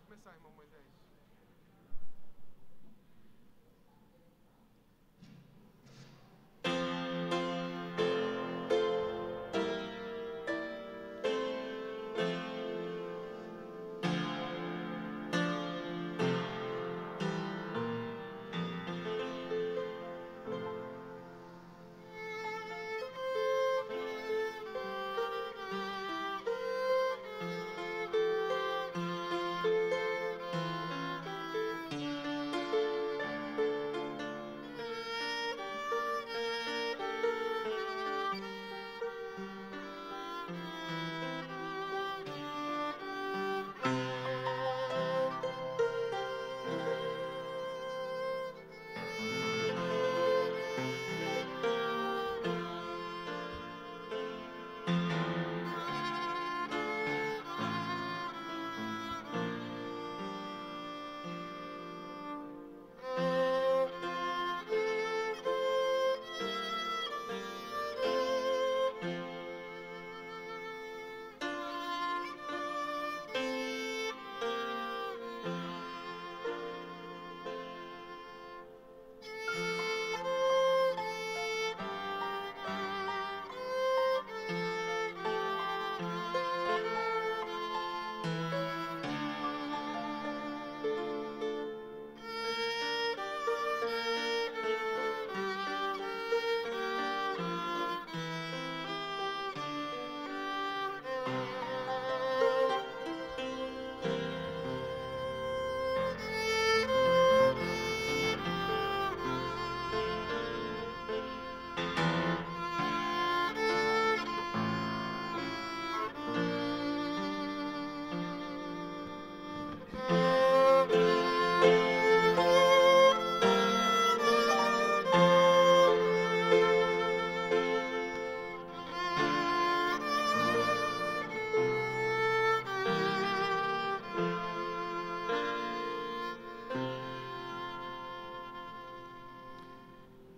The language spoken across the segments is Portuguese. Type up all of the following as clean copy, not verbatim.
começar, irmão Moisés.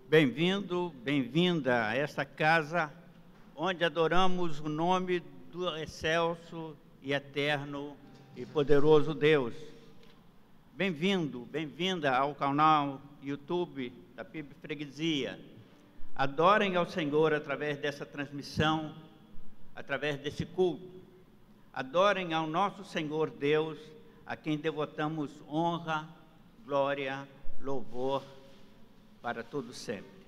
Bem-vindo, bem-vinda a esta casa onde adoramos o nome do excelso e eterno e poderoso Deus. Bem-vindo, bem-vinda ao canal YouTube da PIB Freguesia. Adorem ao Senhor através dessa transmissão, através desse culto. Adorem ao nosso Senhor Deus, a quem devotamos honra, glória, louvor para todo sempre.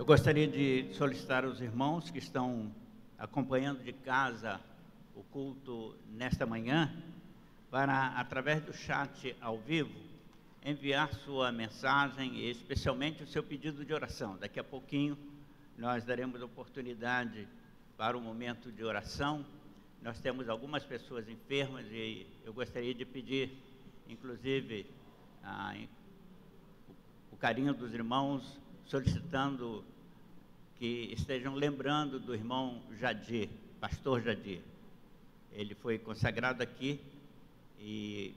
Eu gostaria de solicitar aos irmãos que estão acompanhando de casa o culto nesta manhã, para, através do chat ao vivo, enviar sua mensagem e especialmente o seu pedido de oração. Daqui a pouquinho nós daremos oportunidade para um momento de oração. Nós temos algumas pessoas enfermas e eu gostaria de pedir, inclusive, o carinho dos irmãos, solicitando que estejam lembrando do irmão Jadir, pastor Jadir. Ele foi consagrado aqui e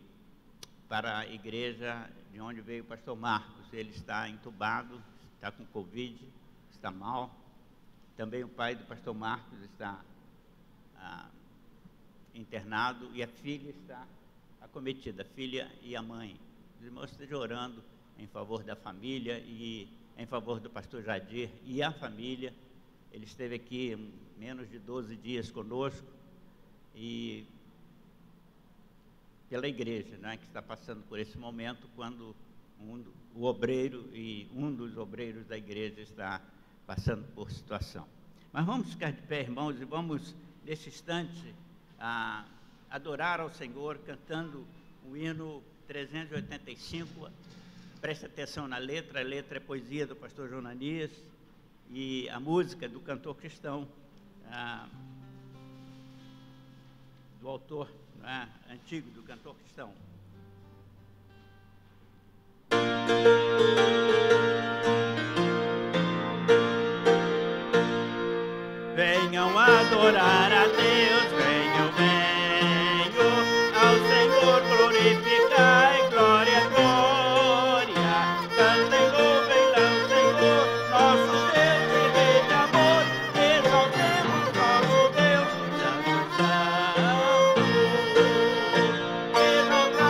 para a igreja de onde veio o pastor Marcos. Ele está entubado, está com Covid, está mal. Também o pai do pastor Marcos está internado e a filha está acometida, a filha e a mãe. Os irmãos estejam orando em favor da família e em favor do pastor Jadir e a família. Ele esteve aqui menos de 12 dias conosco e pela igreja, né, que está passando por esse momento, quando o obreiro e um dos obreiros da igreja está passando por situação. Mas vamos ficar de pé, irmãos, e vamos, nesse instante, adorar ao Senhor, cantando o hino 385. Preste atenção na letra, a letra é poesia do pastor Jonanias, e a música do cantor cristão, do autor antigo do cantor cristão. Venham adorar a Deus, venham, venham ao Senhor, glorificai, glória, glória. Cantem, louvem ao Senhor, nosso Deus e Rei de amor. Exaltemos nosso Deus, Santo, Santo.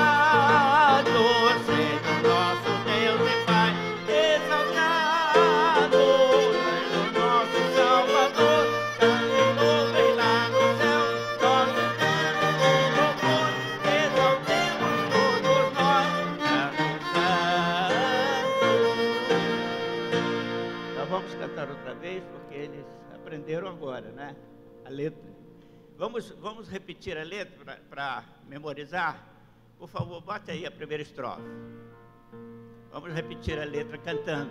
Exaltado seja o nosso Deus e Pai. Exaltado seja o nosso Salvador. Cantem, louvem lá no céu, nosso Deus e louvor. Exaltemos todos nós, Santo, Santo. Então vamos cantar outra vez, porque eles aprenderam agora, né? A letra. Vamos repetir a letra para memorizar? Por favor, bote aí a primeira estrofe. Vamos repetir a letra cantando,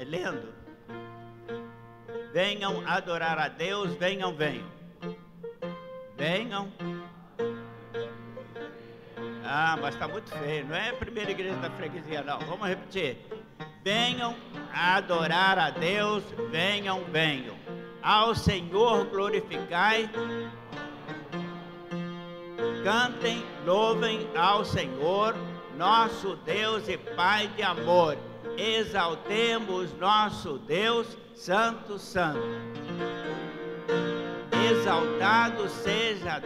lendo. Venham adorar a Deus, venham, venham. Venham. Mas está muito feio, não é a primeira igreja da freguesia, não. Vamos repetir. Venham adorar a Deus, venham, venham. Ao Senhor glorificai. Cantem, louvem ao Senhor, nosso Deus e Pai de amor. Exaltemos nosso Deus, Santo, Santo. Exaltado seja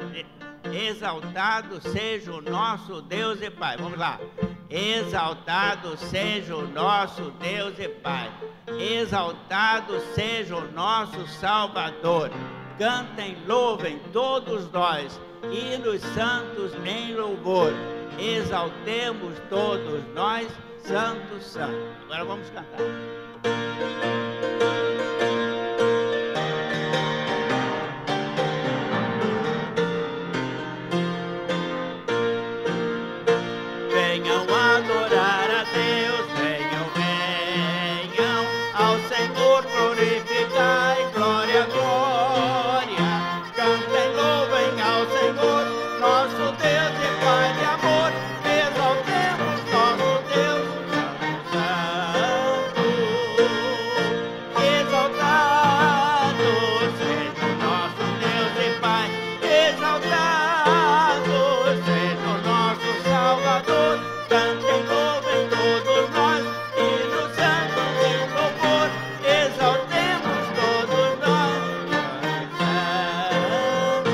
o nosso Deus e Pai. Vamos lá. Exaltado seja o nosso Deus e Pai. Exaltado seja o nosso Salvador. Cantem, louvem todos nós, hinos santos em louvor. Exaltemos todos nós, Santo, Santo. Agora vamos cantar. Venham adorar a Deus, venham, venham ao Senhor, glorificai, glória, glória. Cantem, louvem ao Senhor, nosso Deus e Pai de amor. Exaltemos nosso Deus, Santo, Santo. Exaltado seja o nosso Deus e Pai. Exaltado seja o nosso Salvador. Cantem, louvem todos nós, hinos santos em louvor. Exaltemos todos nós, Santo.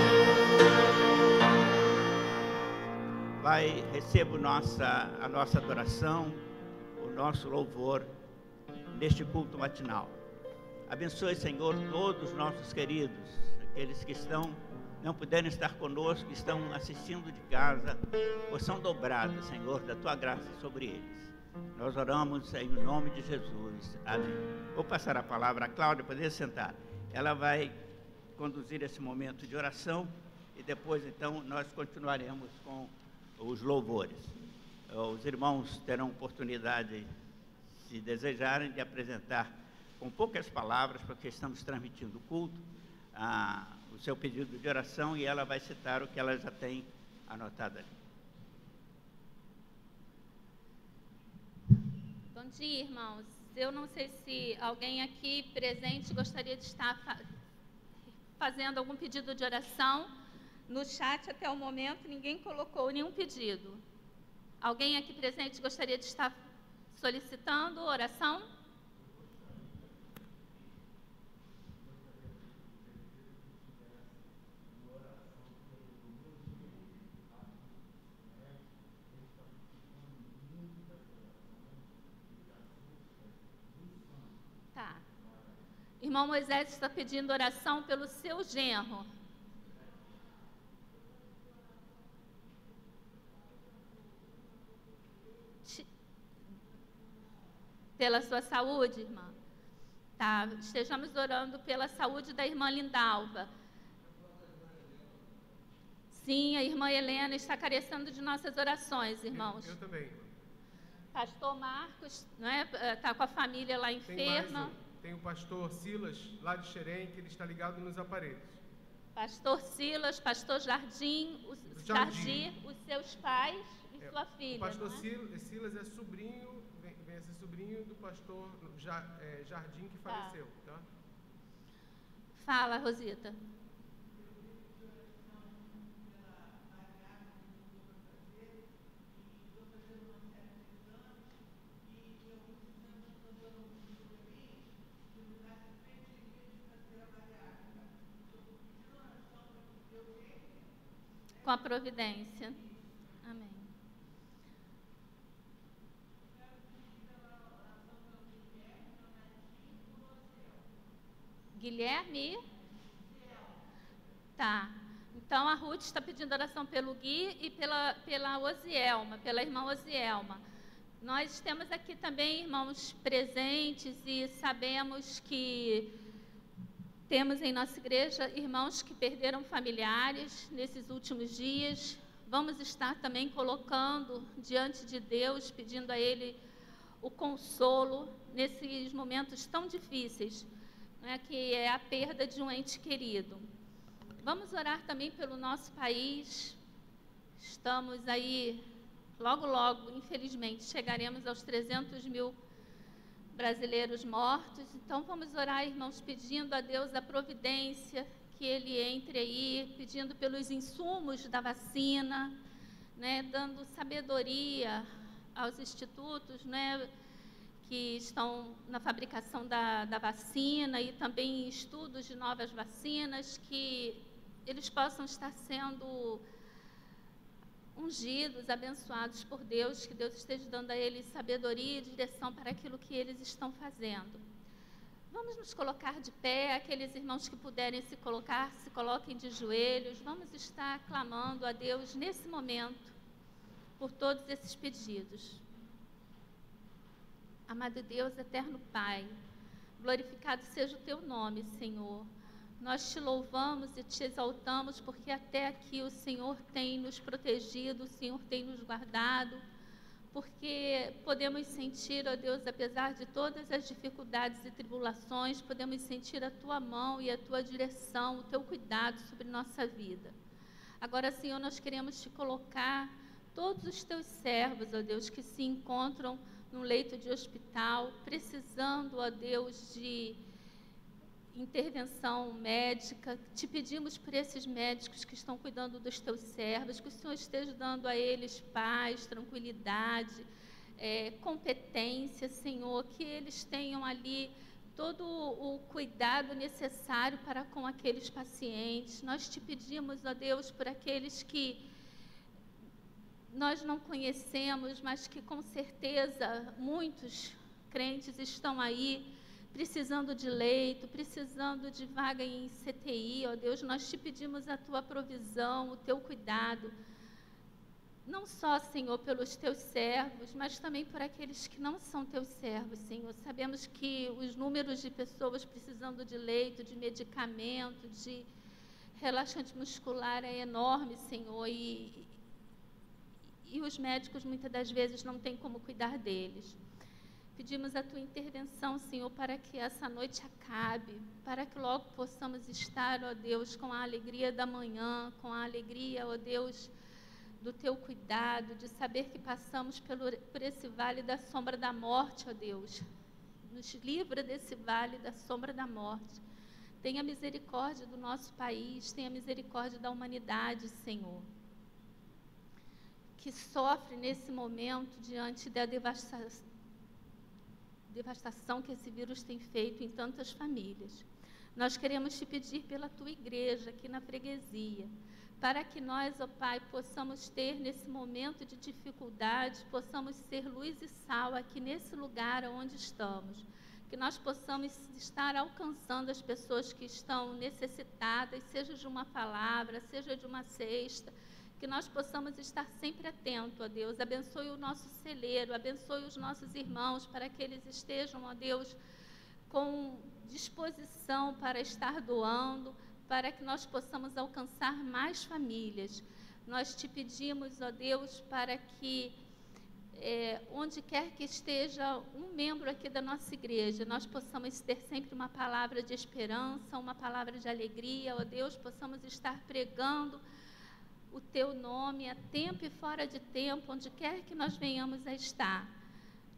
Pai, receba a nossa adoração, o nosso louvor neste culto matinal. Abençoe, Senhor, todos os nossos queridos, aqueles que não puderem estar conosco, que estão assistindo de casa, porção dobrada, Senhor, da Tua graça sobre eles. Nós oramos em nome de Jesus. Amém. Vou passar a palavra a Cláudia, poder sentar. Ela vai conduzir esse momento de oração e depois, então, nós continuaremos com os louvores. Os irmãos terão oportunidade, se desejarem, de apresentar com poucas palavras, porque estamos transmitindo o culto, o seu pedido de oração, e ela vai citar o que ela já tem anotado ali. Boa Bom dia, irmãos. Eu não sei se alguém aqui presente gostaria de estar fazendo algum pedido de oração. No chat, até o momento, ninguém colocou nenhum pedido. Alguém aqui presente gostaria de estar solicitando oração? Tá. Irmão Moisés está pedindo oração pelo seu genro. Pela sua saúde, irmã? Tá, estejamos orando pela saúde da irmã Lindalva. Sim, a irmã Helena está carecendo de nossas orações, irmãos. Eu também. Pastor Marcos, está com a família lá enferma. Tem o pastor Silas, lá de Xerém, que ele está ligado nos aparelhos. Pastor Silas, pastor Jardim, os seus pais e sua filha. O pastor Silas é sobrinho, vem a ser sobrinho do pastor Jardim, que faleceu. Tá? Fala, Rosita. Com a providência. Amém. Guilherme? Tá. Então a Ruth está pedindo oração pelo Gui e pela Osielma, pela irmã Osielma. Nós temos aqui também irmãos presentes e sabemos que temos em nossa igreja irmãos que perderam familiares nesses últimos dias. Vamos estar também colocando diante de Deus, pedindo a Ele o consolo nesses momentos tão difíceis, que é a perda de um ente querido. Vamos orar também pelo nosso país. Estamos aí, logo, logo, infelizmente, chegaremos aos 300 mil brasileiros mortos. Então vamos orar, irmãos, pedindo a Deus a providência, que Ele entre aí, pedindo pelos insumos da vacina, dando sabedoria aos institutos, que estão na fabricação da vacina e também estudos de novas vacinas, que eles possam estar sendo ungidos, abençoados por Deus, que Deus esteja dando a eles sabedoria e direção para aquilo que eles estão fazendo. Vamos nos colocar de pé, aqueles irmãos que puderem se colocar, se coloquem de joelhos. Vamos estar clamando a Deus nesse momento por todos esses pedidos. Amado Deus, eterno Pai, glorificado seja o Teu nome, Senhor. Nós te louvamos e te exaltamos porque até aqui o Senhor tem nos protegido, o Senhor tem nos guardado, porque podemos sentir, ó Deus, apesar de todas as dificuldades e tribulações, podemos sentir a Tua mão e a Tua direção, o Teu cuidado sobre nossa vida. Agora, Senhor, nós queremos te colocar todos os Teus servos, ó Deus, que se encontram num leito de hospital, precisando, ó Deus, de intervenção médica. Te pedimos por esses médicos que estão cuidando dos teus servos, que o Senhor esteja dando a eles paz, tranquilidade, competência, Senhor, que eles tenham ali todo o cuidado necessário para com aqueles pacientes. Nós te pedimos, ó Deus, por aqueles que nós não conhecemos, mas que com certeza muitos crentes estão aí precisando de leito, precisando de vaga em CTI, ó Deus, nós te pedimos a Tua provisão, o Teu cuidado, não só, Senhor, pelos Teus servos, mas também por aqueles que não são Teus servos, Senhor. Sabemos que os números de pessoas precisando de leito, de medicamento, de relaxante muscular é enorme, Senhor, e os médicos muitas das vezes não têm como cuidar deles. Pedimos a Tua intervenção, Senhor, para que essa noite acabe, para que logo possamos estar, ó Deus, com a alegria da manhã, com a alegria, ó Deus, do teu cuidado, de saber que passamos por esse vale da sombra da morte, ó Deus. Nos livra desse vale da sombra da morte. Tenha misericórdia do nosso país, tenha misericórdia da humanidade, Senhor, que sofre nesse momento diante da devastação que esse vírus tem feito em tantas famílias. Nós queremos te pedir pela tua igreja aqui na freguesia, para que nós, ó Pai, possamos ter nesse momento de dificuldade, possamos ser luz e sal aqui nesse lugar onde estamos, que nós possamos estar alcançando as pessoas que estão necessitadas, seja de uma palavra, seja de uma cesta, que nós possamos estar sempre atentos, ó Deus. Abençoe o nosso celeiro, abençoe os nossos irmãos, para que eles estejam, ó Deus, com disposição para estar doando, para que nós possamos alcançar mais famílias. Nós te pedimos, ó Deus, para que, onde quer que esteja um membro aqui da nossa igreja, nós possamos ter sempre uma palavra de esperança, uma palavra de alegria, ó Deus, possamos estar pregando o teu nome a tempo e fora de tempo, onde quer que nós venhamos a estar.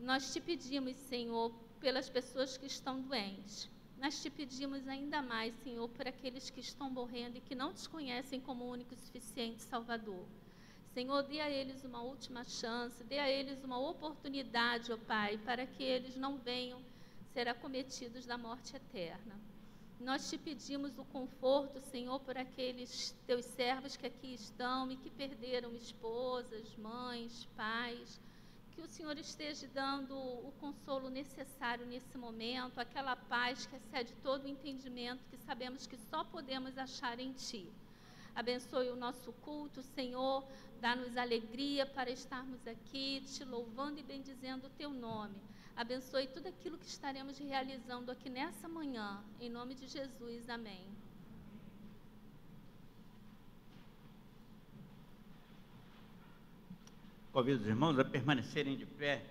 Nós te pedimos, Senhor, pelas pessoas que estão doentes. Nós te pedimos ainda mais, Senhor, por aqueles que estão morrendo e que não te conhecem como o único e suficiente Salvador. Senhor, dê a eles uma última chance, dê a eles uma oportunidade, ó Pai, para que eles não venham ser acometidos da morte eterna. Nós te pedimos o conforto, Senhor, por aqueles teus servos que aqui estão e que perderam esposas, mães, pais, que o Senhor esteja dando o consolo necessário nesse momento, aquela paz que excede todo o entendimento, que sabemos que só podemos achar em Ti. Abençoe o nosso culto, Senhor, dá-nos alegria para estarmos aqui, te louvando e bendizendo o Teu nome. Abençoe tudo aquilo que estaremos realizando aqui nessa manhã, em nome de Jesus, amém. Convido os irmãos a permanecerem de pé.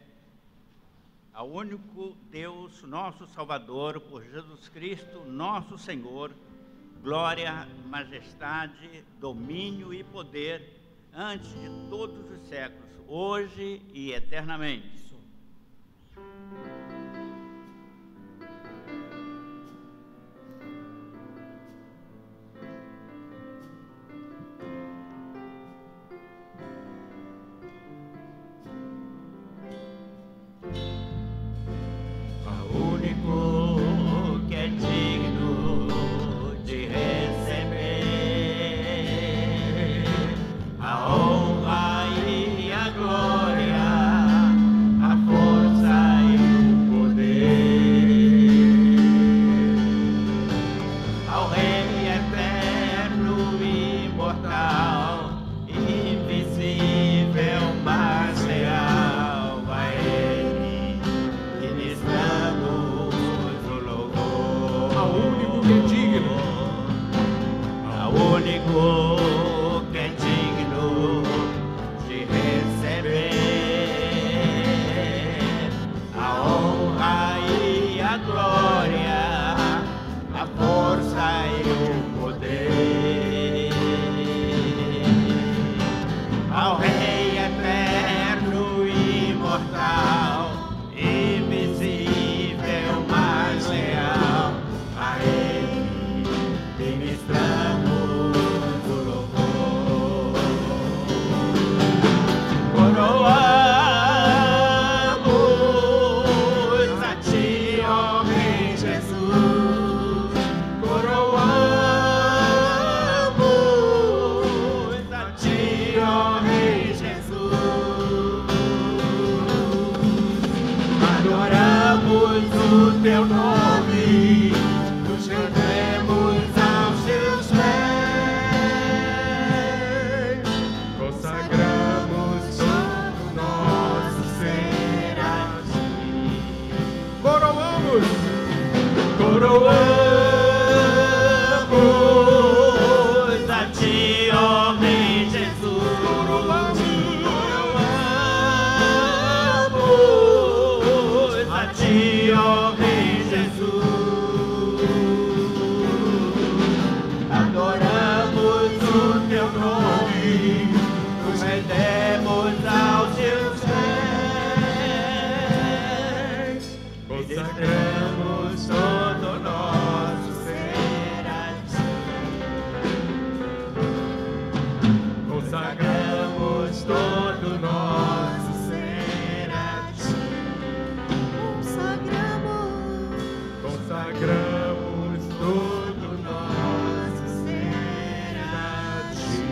Ao único Deus, nosso Salvador, por Jesus Cristo, nosso Senhor, glória, majestade, domínio e poder, antes de todos os séculos, hoje e eternamente. Consagramos todo nosso ser a Ti. Consagramos todo nosso ser a Ti. Consagramos todo nosso ser a Ti.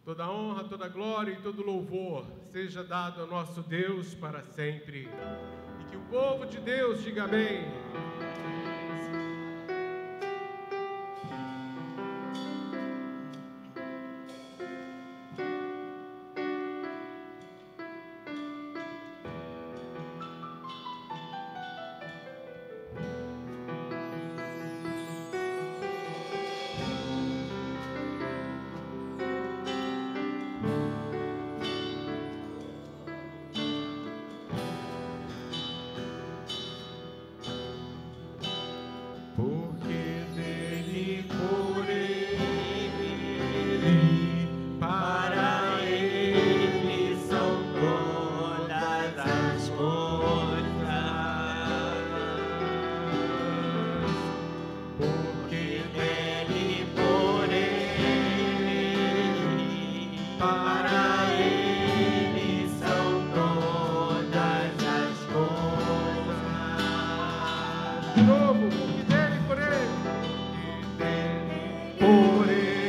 Toda honra, toda glória e todo louvor seja dado ao nosso Deus para sempre. E que o povo de Deus diga amém. Porque dele, por ele, para ele são todas as coisas. Porque dele, por ele, para ele são todas as coisas. De novo, porque dele, por ele,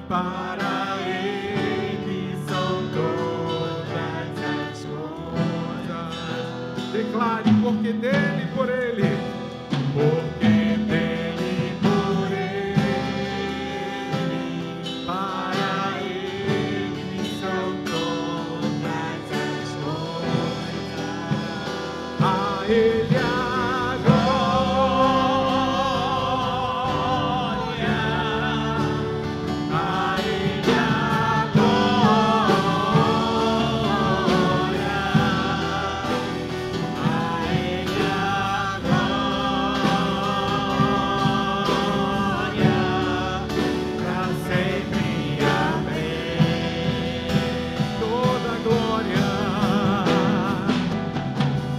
para ele são todas as coisas. Declare, porque dele, por ele, porque dele, por ele, para ele são todas as coisas. A ele a glória, a ele a glória, a ele a glória, pra sempre, amém. Toda glória.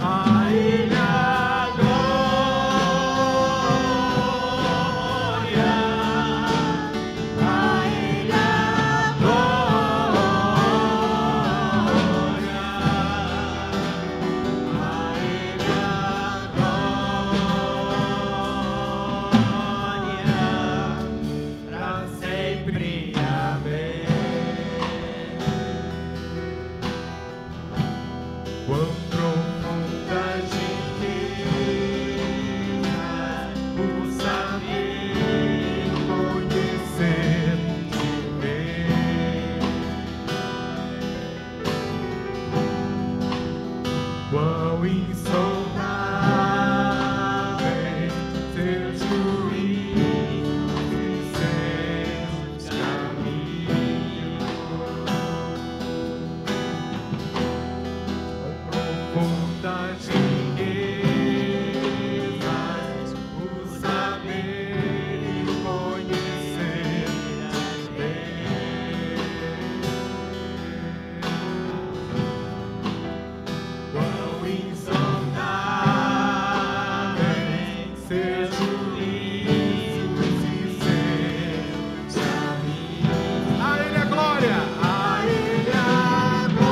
A ele a glória, a ele a glória, a ele a glória, pra sempre, amém. Quão profundas riquezas o saber conhecer de Deus. Quão insondáveis seus juízos e seus caminhos. Profundas riquezas, o saber e conhecer Deus. Quão insondáveis seus juízos e seus caminhos. A ele a glória, a ele a glória,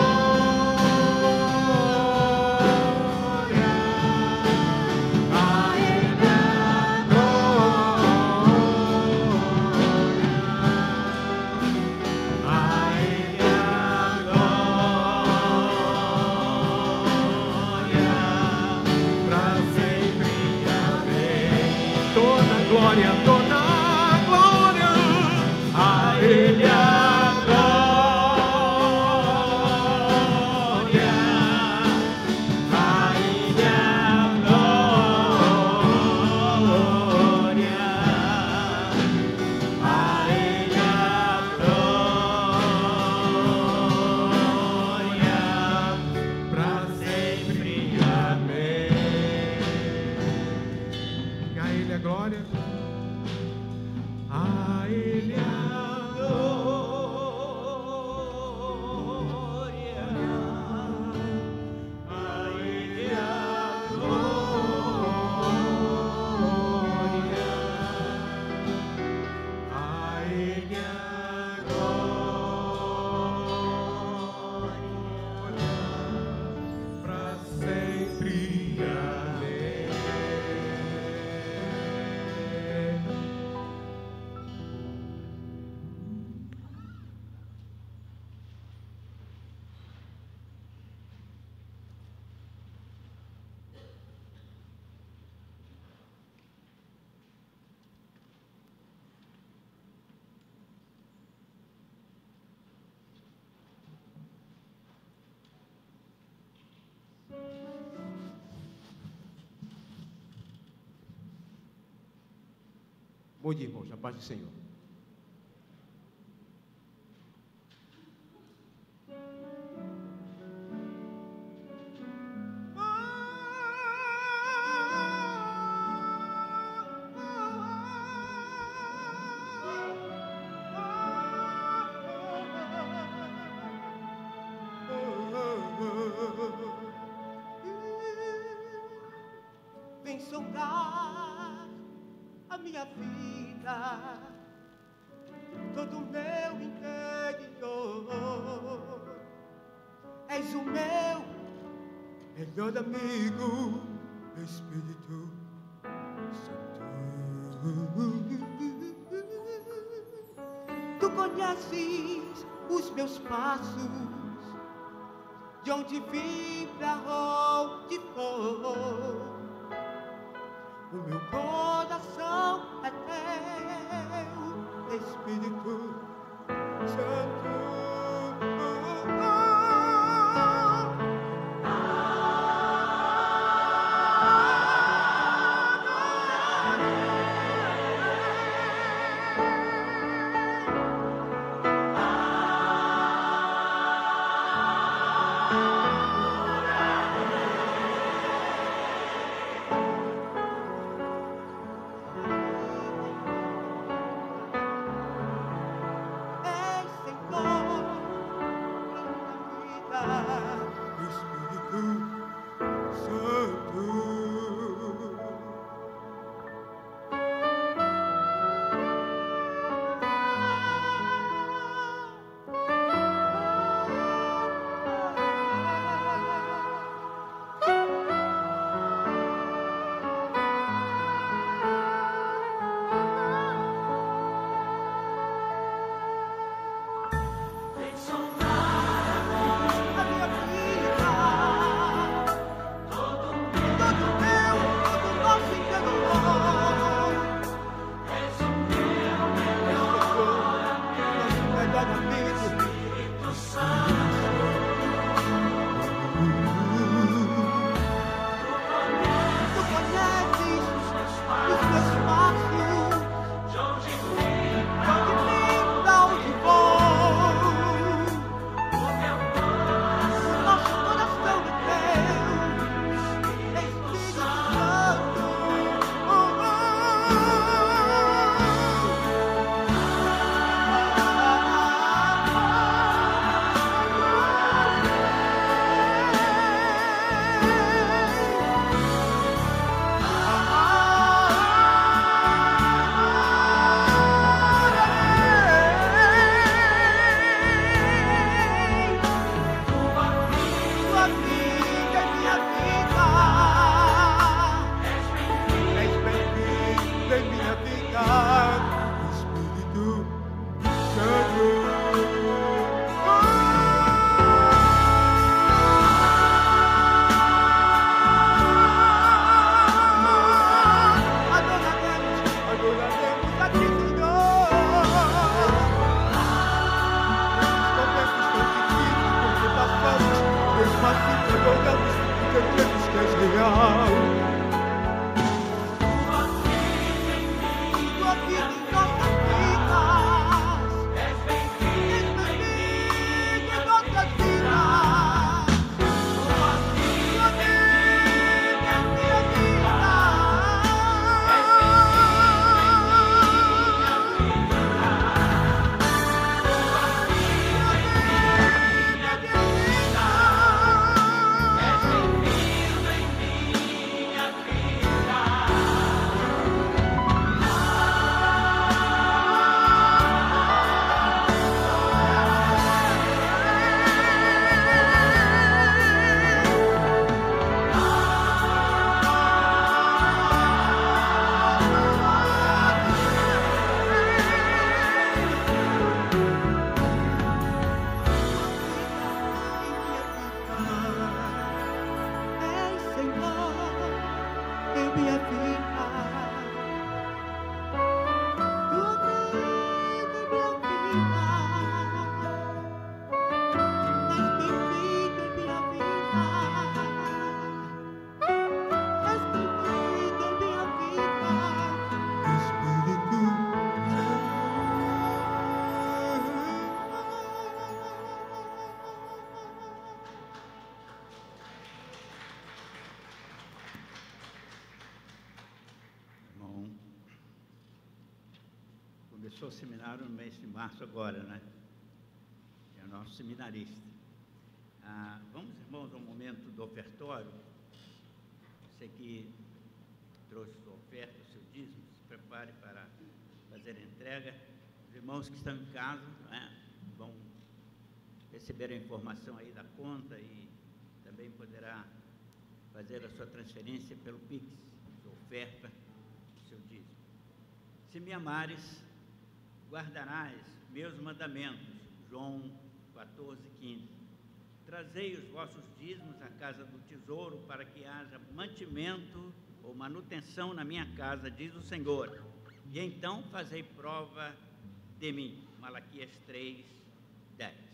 a ele a glória, a ele a glória, pra sempre, amém. Toda glória, toda glória, a ele a glória, a ele a glória, a ele a glória, pra sempre, amém. A ele a glória. Bom dia, irmãos, a paz do Senhor. Vem sondar a minha vida, todo o meu interior. És o meu melhor amigo, Espírito Santo. Tu conheces os meus passos, de onde vim pra onde for. O meu coração é teu, Espírito Santo. começou o seminário no mês de março agora, né? É o nosso seminarista. Vamos, irmãos, ao momento do ofertório. Você que trouxe sua oferta, o seu dízimo, se prepare para fazer a entrega. Os irmãos que estão em casa, né, vão receber a informação aí da conta e também poderá fazer a sua transferência pelo Pix, sua oferta, seu dízimo. Se me amares, guardarás meus mandamentos. João 14:15. Trazei os vossos dízimos à casa do tesouro, para que haja mantimento ou manutenção na minha casa, diz o Senhor. E então fazei prova de mim. Malaquias 3:10.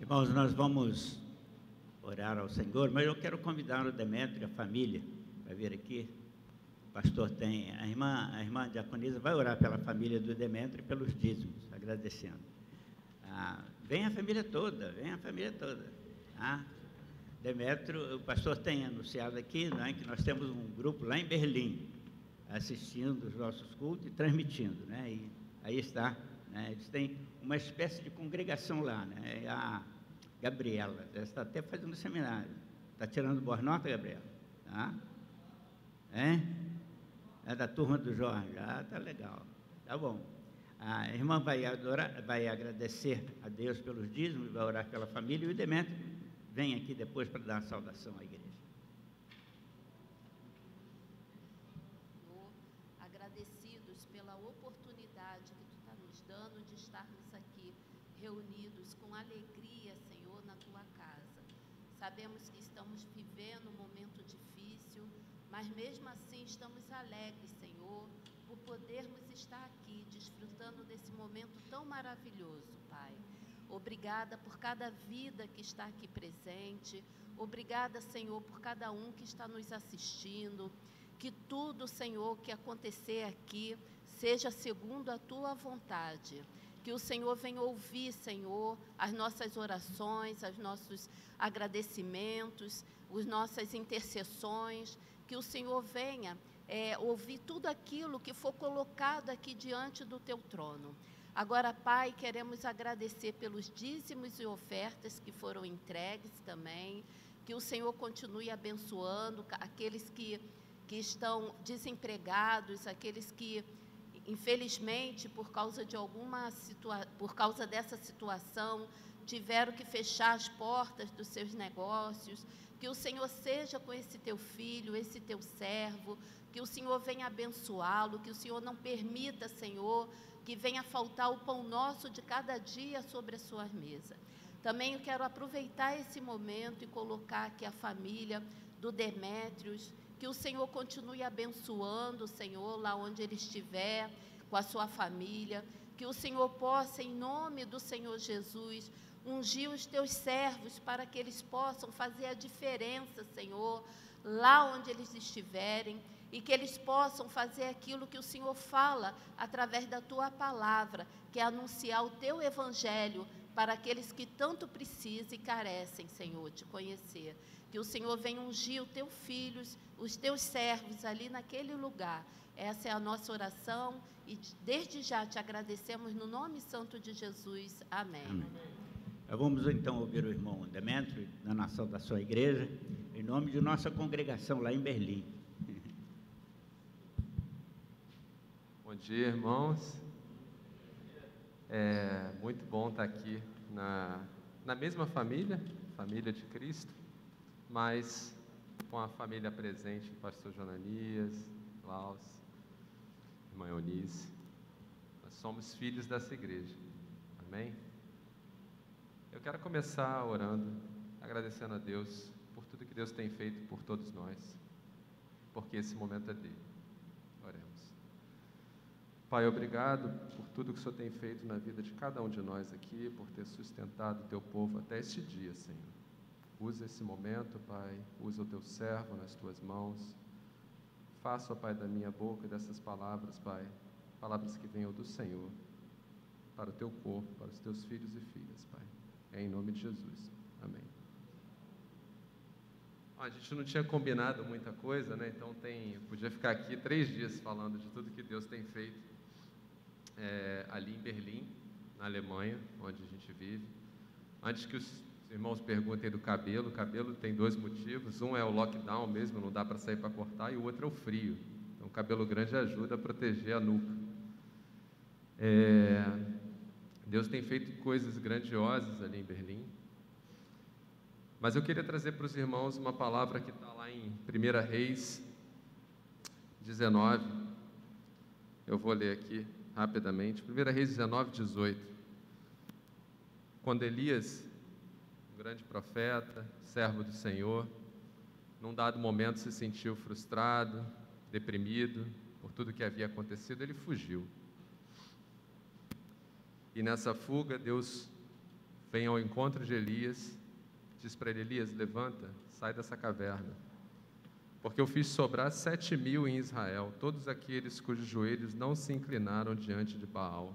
Irmãos, nós vamos orar ao Senhor, mas eu quero convidar o Demétrio e a família para vir aqui. O pastor tem, a irmã diaconisa vai orar pela família do Demétrio e pelos dízimos, agradecendo. Vem a família toda, Demétrio, o pastor tem anunciado aqui, né, que nós temos um grupo lá em Berlim, assistindo os nossos cultos e transmitindo, né, e aí está, né, eles têm uma espécie de congregação lá, né, a Gabriela, ela está até fazendo seminário, está tirando boas notas, Gabriela? Tá? É da turma do Jorge, tá legal, tá bom. A irmã vai agradecer a Deus pelos dízimos, vai orar pela família, e o Demétrio vem aqui depois para dar uma saudação à igreja. Senhor, agradecidos pela oportunidade que Tu está nos dando de estarmos aqui reunidos com alegria, Senhor, na Tua casa. Sabemos que estamos vivendo um momento difícil, mas mesmo assim estamos alegres, Senhor, por podermos estar aqui, desfrutando desse momento tão maravilhoso, Pai. Obrigada por cada vida que está aqui presente. Obrigada, Senhor, por cada um que está nos assistindo. Que tudo, Senhor, que acontecer aqui seja segundo a Tua vontade. Que o Senhor venha ouvir, Senhor, as nossas orações, os nossos agradecimentos, as nossas intercessões. Que o Senhor venha ouvir tudo aquilo que for colocado aqui diante do Teu trono. Agora, Pai, queremos agradecer pelos dízimos e ofertas que foram entregues também, que o Senhor continue abençoando aqueles que estão desempregados, aqueles que, infelizmente, por causa dessa situação, tiveram que fechar as portas dos seus negócios. Que o Senhor seja com esse Teu filho, esse Teu servo, que o Senhor venha abençoá-lo, que o Senhor não permita, Senhor, que venha faltar o pão nosso de cada dia sobre a sua mesa. Também eu quero aproveitar esse momento e colocar aqui a família do Demétrios Que o Senhor continue abençoando, Senhor, lá onde ele estiver, com a sua família. Que o Senhor possa, em nome do Senhor Jesus, ungir os teus servos para que eles possam fazer a diferença, Senhor, lá onde eles estiverem, e que eles possam fazer aquilo que o Senhor fala através da tua palavra, que é anunciar o teu evangelho para aqueles que tanto precisam e carecem, Senhor, te conhecer. Que o Senhor venha ungir os teus filhos, os teus servos ali naquele lugar. Essa é a nossa oração e desde já te agradecemos no nome santo de Jesus. Amém. Amém. Vamos então ouvir o irmão Demétrio, na nação da sua igreja, em nome de nossa congregação lá em Berlim. Bom dia, irmãos. É muito bom estar aqui na mesma família de Cristo, mas com a família presente, o pastor Jonanias, Klaus, irmã Eunice. Nós somos filhos dessa igreja. Amém? Eu quero começar orando, agradecendo a Deus por tudo que Deus tem feito por todos nós, porque esse momento é dele. Oremos. Pai, obrigado por tudo que o Senhor tem feito na vida de cada um de nós aqui, por ter sustentado o teu povo até este dia, Senhor. Usa esse momento, Pai, usa o teu servo nas tuas mãos. Faça, ó Pai, da minha boca e dessas palavras, Pai, palavras que venham do Senhor, para o teu corpo, para os teus filhos e filhas, Pai. É em nome de Jesus. Amém. A gente não tinha combinado muita coisa, né? Então podia ficar aqui 3 dias falando de tudo que Deus tem feito ali em Berlim, na Alemanha, onde a gente vive. Antes que os irmãos perguntem do cabelo, o cabelo tem 2 motivos. Um é o lockdown mesmo, não dá para sair para cortar, e o outro é o frio. Então o cabelo grande ajuda a proteger a nuca. Deus tem feito coisas grandiosas ali em Berlim. Mas eu queria trazer para os irmãos uma palavra que está lá em 1 Reis 19. Eu vou ler aqui rapidamente. 1 Reis 19, 18. Quando Elias, um grande profeta, servo do Senhor, num dado momento se sentiu frustrado, deprimido por tudo que havia acontecido, ele fugiu. E nessa fuga, Deus vem ao encontro de Elias, diz para ele: Elias, levanta, sai dessa caverna, porque eu fiz sobrar 7.000 em Israel, todos aqueles cujos joelhos não se inclinaram diante de Baal,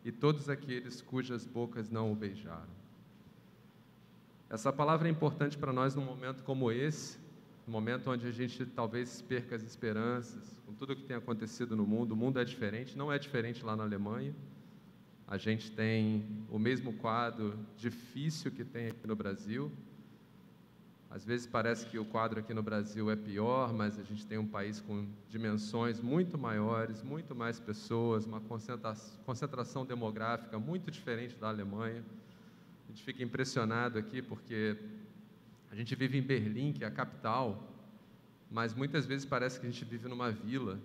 e todos aqueles cujas bocas não o beijaram. Essa palavra é importante para nós num momento como esse, num momento onde a gente talvez perca as esperanças, com tudo o que tem acontecido no mundo. O mundo é diferente, não é diferente lá na Alemanha. A gente tem o mesmo quadro difícil que tem aqui no Brasil. Às vezes parece que o quadro aqui no Brasil é pior, mas a gente tem um país com dimensões muito maiores, muito mais pessoas, uma concentração demográfica muito diferente da Alemanha. A gente fica impressionado aqui porque a gente vive em Berlim, que é a capital, mas muitas vezes parece que a gente vive numa vila,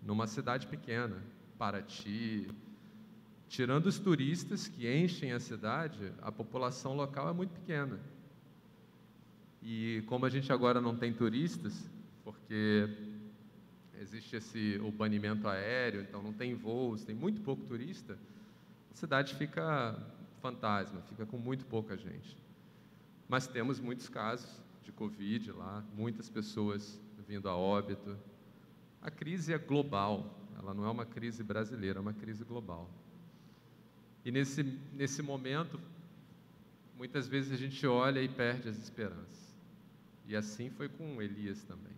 numa cidade pequena, Paraty. Tirando os turistas que enchem a cidade, a população local é muito pequena. E como a gente agora não tem turistas, porque existe o banimento aéreo, então não tem voos, tem muito pouco turista, a cidade fica fantasma, fica com muito pouca gente. Mas temos muitos casos de Covid lá, muitas pessoas vindo a óbito. A crise é global, ela não é uma crise brasileira, é uma crise global. E nesse momento, muitas vezes a gente olha e perde as esperanças. E assim foi com Elias também.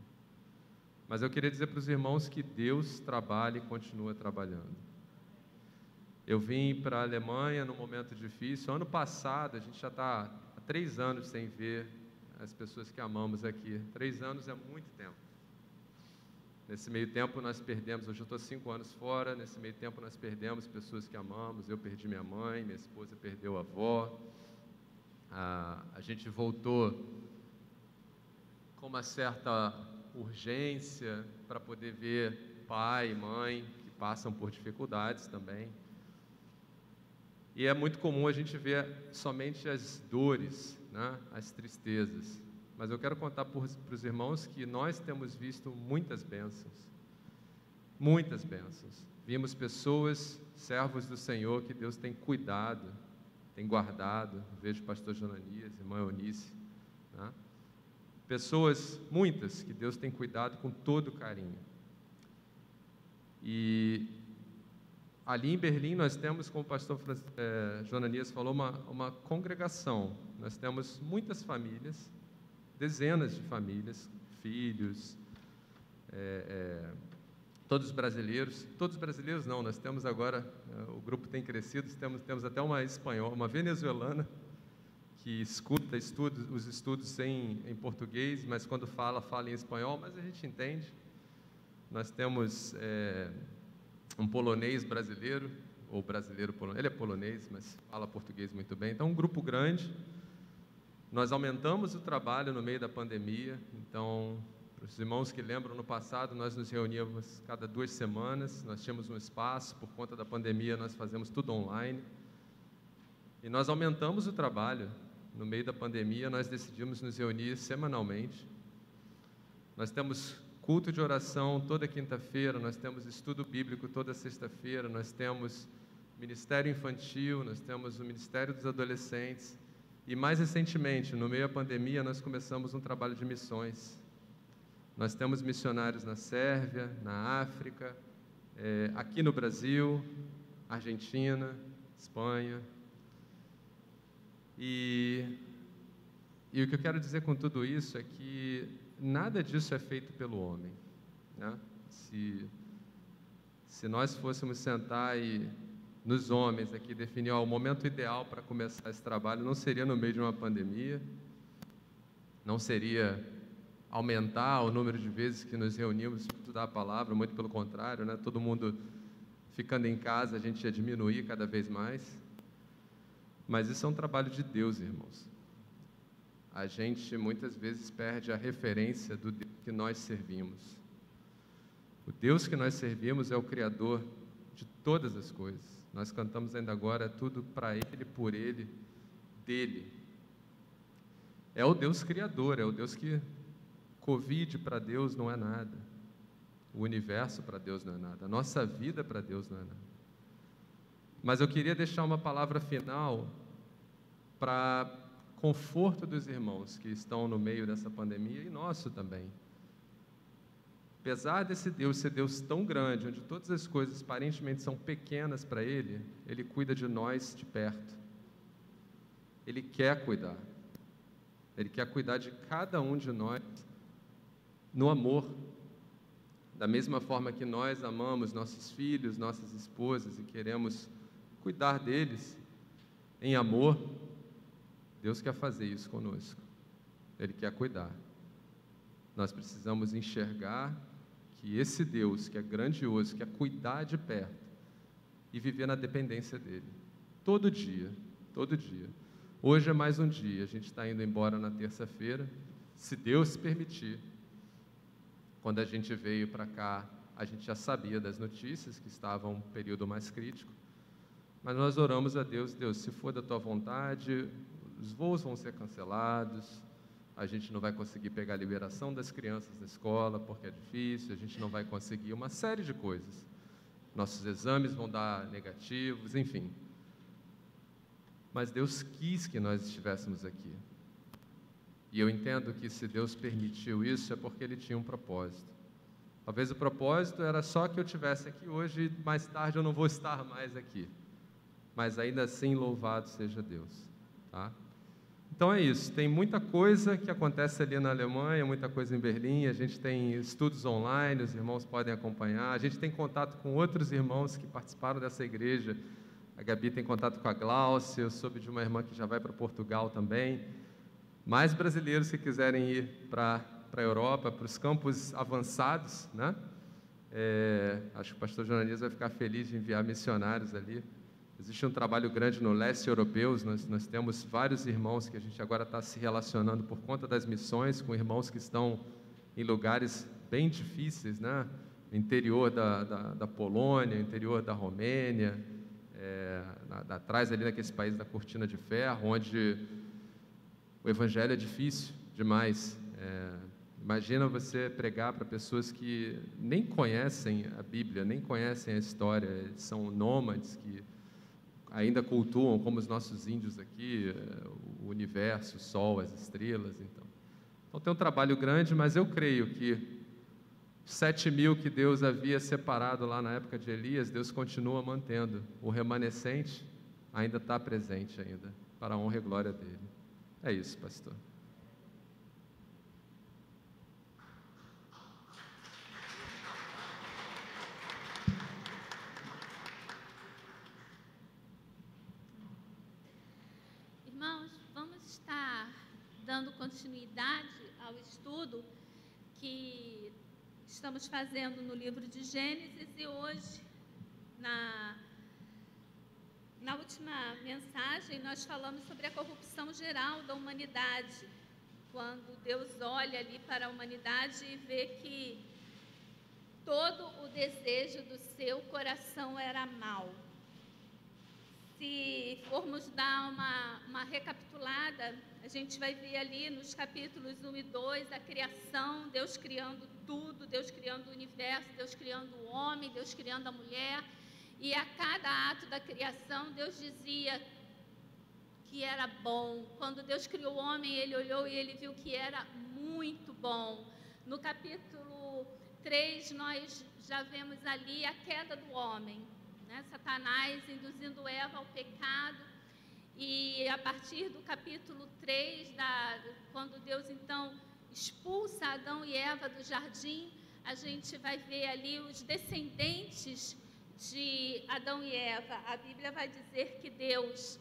Mas eu queria dizer para os irmãos que Deus trabalha e continua trabalhando. Eu vim para a Alemanha num momento difícil. Ano passado, a gente já está há 3 anos sem ver as pessoas que amamos aqui. 3 anos é muito tempo. Nesse meio tempo nós perdemos, hoje eu estou 5 anos fora, nesse meio tempo nós perdemos pessoas que amamos. Eu perdi minha mãe, minha esposa perdeu a avó. A gente voltou com uma certa urgência para poder ver pai e mãe que passam por dificuldades também. E é muito comum a gente ver somente as dores, né? As tristezas, mas eu quero contar para os irmãos que nós temos visto muitas bênçãos. Muitas bênçãos. Vimos pessoas, servos do Senhor, que Deus tem cuidado, tem guardado. Vejo o pastor Jonanias, irmã Eunice, né? Pessoas, muitas, que Deus tem cuidado com todo carinho. E ali em Berlim nós temos, como o pastor Jonanias falou, uma congregação. Nós temos muitas famílias, dezenas de famílias, filhos, todos brasileiros não, nós temos agora, o grupo tem crescido, temos até uma espanhola, uma venezuelana, que escuta os estudos em português, mas quando fala em espanhol, mas a gente entende. Nós temos um polonês brasileiro, ou brasileiro polonês, ele é polonês, mas fala português muito bem. Então, um grupo grande. Nós aumentamos o trabalho no meio da pandemia. Então, para os irmãos que lembram, no passado nós nos reuníamos cada 2 semanas, nós tínhamos um espaço, por conta da pandemia nós fazemos tudo online. E nós aumentamos o trabalho. No meio da pandemia, nós decidimos nos reunir semanalmente. Nós temos culto de oração toda quinta-feira, nós temos estudo bíblico toda sexta-feira, nós temos ministério infantil, nós temos o ministério dos adolescentes. E mais recentemente, no meio da pandemia, nós começamos um trabalho de missões. Nós temos missionários na Sérvia, na África, aqui no Brasil, Argentina, Espanha. E o que eu quero dizer com tudo isso é que nada disso é feito pelo homem, né? Se nós fôssemos sentar e nos homens aqui definir o momento ideal para começar esse trabalho, não seria no meio de uma pandemia, não seria aumentar o número de vezes que nos reunimos para estudar a palavra, muito pelo contrário, né? Todo mundo ficando em casa, a gente ia diminuir cada vez mais. Mas isso é um trabalho de Deus, irmãos. A gente muitas vezes perde a referência do Deus que nós servimos. O Deus que nós servimos é o Criador de todas as coisas. Nós cantamos ainda agora, é tudo para Ele, por Ele, dEle. É o Deus Criador, é o Deus que Covid para Deus não é nada. O universo para Deus não é nada. A nossa vida para Deus não é nada. Mas eu queria deixar uma palavra final para conforto dos irmãos que estão no meio dessa pandemia e nosso também. Apesar desse Deus ser Deus tão grande, onde todas as coisas aparentemente são pequenas para Ele, Ele cuida de nós de perto. Ele quer cuidar. Ele quer cuidar de cada um de nós no amor. Da mesma forma que nós amamos nossos filhos, nossas esposas e queremos cuidar deles em amor, Deus quer fazer isso conosco. Ele quer cuidar. Nós precisamos enxergar que esse Deus, que é grandioso, quer cuidar de perto e viver na dependência dEle. Todo dia, todo dia. Hoje é mais um dia, a gente está indo embora na terça-feira, se Deus permitir. Quando a gente veio para cá, a gente já sabia das notícias, que estava um período mais crítico, mas nós oramos a Deus, Deus, se for da Tua vontade, os voos vão ser cancelados, a gente não vai conseguir pegar a liberação das crianças da escola, porque é difícil, a gente não vai conseguir uma série de coisas. Nossos exames vão dar negativos, enfim. Mas Deus quis que nós estivéssemos aqui. E eu entendo que se Deus permitiu isso, é porque Ele tinha um propósito. Talvez o propósito era só que eu estivesse aqui hoje e mais tarde eu não vou estar mais aqui. Mas ainda assim, louvado seja Deus. Tá? Então é isso, tem muita coisa que acontece ali na Alemanha, muita coisa em Berlim, a gente tem estudos online, os irmãos podem acompanhar, a gente tem contato com outros irmãos que participaram dessa igreja, a Gabi tem contato com a Glaucia, eu soube de uma irmã que já vai para Portugal também. Mais brasileiros que quiserem ir para a Europa, para os campos avançados, né? Acho que o pastor Jonanias vai ficar feliz de enviar missionários ali. Existe um trabalho grande no leste europeu, nós temos vários irmãos que a gente agora está se relacionando por conta das missões, com irmãos que estão em lugares bem difíceis, né? No interior da Polônia, interior da Romênia, atrás ali naqueles países da Cortina de Ferro, onde o evangelho é difícil demais. Imagina você pregar para pessoas que nem conhecem a Bíblia, nem conhecem a história, são nômades que ainda cultuam, como os nossos índios aqui, o universo, o sol, as estrelas. Então tem um trabalho grande, mas eu creio que 7.000 que Deus havia separado lá na época de Elias, Deus continua mantendo. O remanescente ainda está presente ainda, para a honra e glória dele. É isso, pastor. Irmãos, vamos estar dando continuidade ao estudo que estamos fazendo no livro de Gênesis, e hoje, na última mensagem, nós falamos sobre a corrupção geral da humanidade, quando Deus olha ali para a humanidade e vê que todo o desejo do seu coração era mau. Se formos dar uma recapitulada, a gente vai ver ali nos capítulos 1 e 2 a criação, Deus criando tudo, Deus criando o universo, Deus criando o homem, Deus criando a mulher. E a cada ato da criação, Deus dizia que era bom. Quando Deus criou o homem, Ele olhou e Ele viu que era muito bom. No capítulo 3, nós já vemos ali a queda do homem, né? Satanás induzindo Eva ao pecado. E a partir do capítulo 3, quando Deus então expulsa Adão e Eva do jardim, a gente vai ver ali os descendentes de Adão e Eva. A Bíblia vai dizer que Deus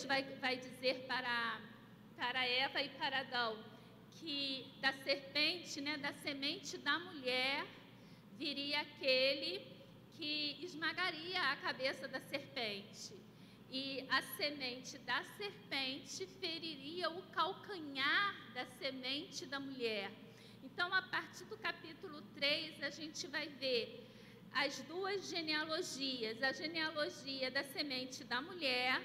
vai dizer para Eva e para Adão que da serpente, né, da semente da mulher, viria aquele que esmagaria a cabeça da serpente. E a semente da serpente feriria o calcanhar da semente da mulher. Então, a partir do capítulo 3, a gente vai ver as duas genealogias. A genealogia da semente da mulher,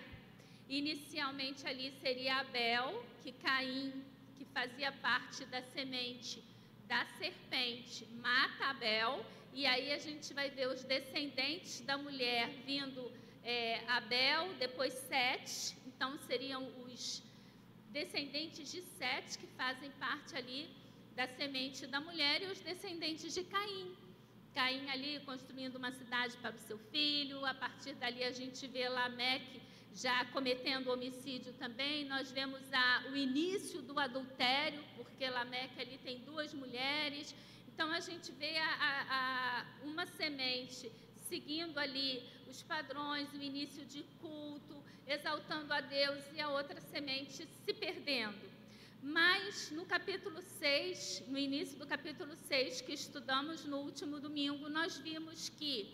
inicialmente ali seria Abel, que Caim, que fazia parte da semente da serpente, mata Abel. E aí a gente vai ver os descendentes da mulher vindo, Abel, depois Sete. Então seriam os descendentes de Sete que fazem parte ali da semente da mulher, e os descendentes de Caim. Caim ali construindo uma cidade para o seu filho. A partir dali a gente vê Lameque já cometendo homicídio também. Nós vemos o início do adultério, porque Lameque ali tem duas mulheres. Então a gente vê uma semente seguindo ali os padrões, o início de culto, exaltando a Deus, e a outra semente se perdendo. Mas no capítulo 6, no início do capítulo 6, que estudamos no último domingo, nós vimos que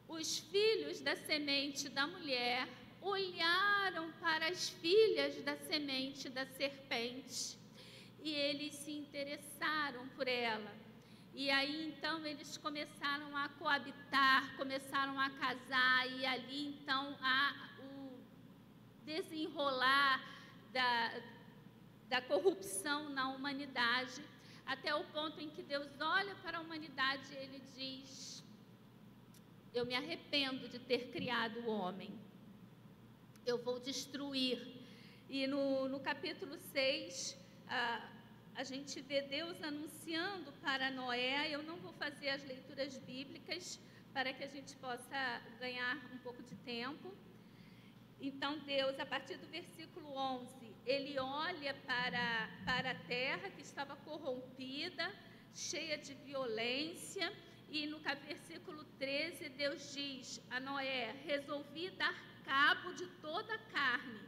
os filhos da semente da mulher olharam para as filhas da semente da serpente e eles se interessaram por ela. E aí, então, eles começaram a coabitar, começaram a casar, e ali, então, há o desenrolar da corrupção na humanidade, até o ponto em que Deus olha para a humanidade e Ele diz: eu me arrependo de ter criado o homem, eu vou destruir. E no capítulo 6, a gente vê Deus anunciando para Noé. Eu não vou fazer as leituras bíblicas para que a gente possa ganhar um pouco de tempo. Então Deus, a partir do versículo 11, Ele olha para a terra que estava corrompida, cheia de violência, e no versículo 13 Deus diz a Noé: resolvi dar cabo de toda a carne,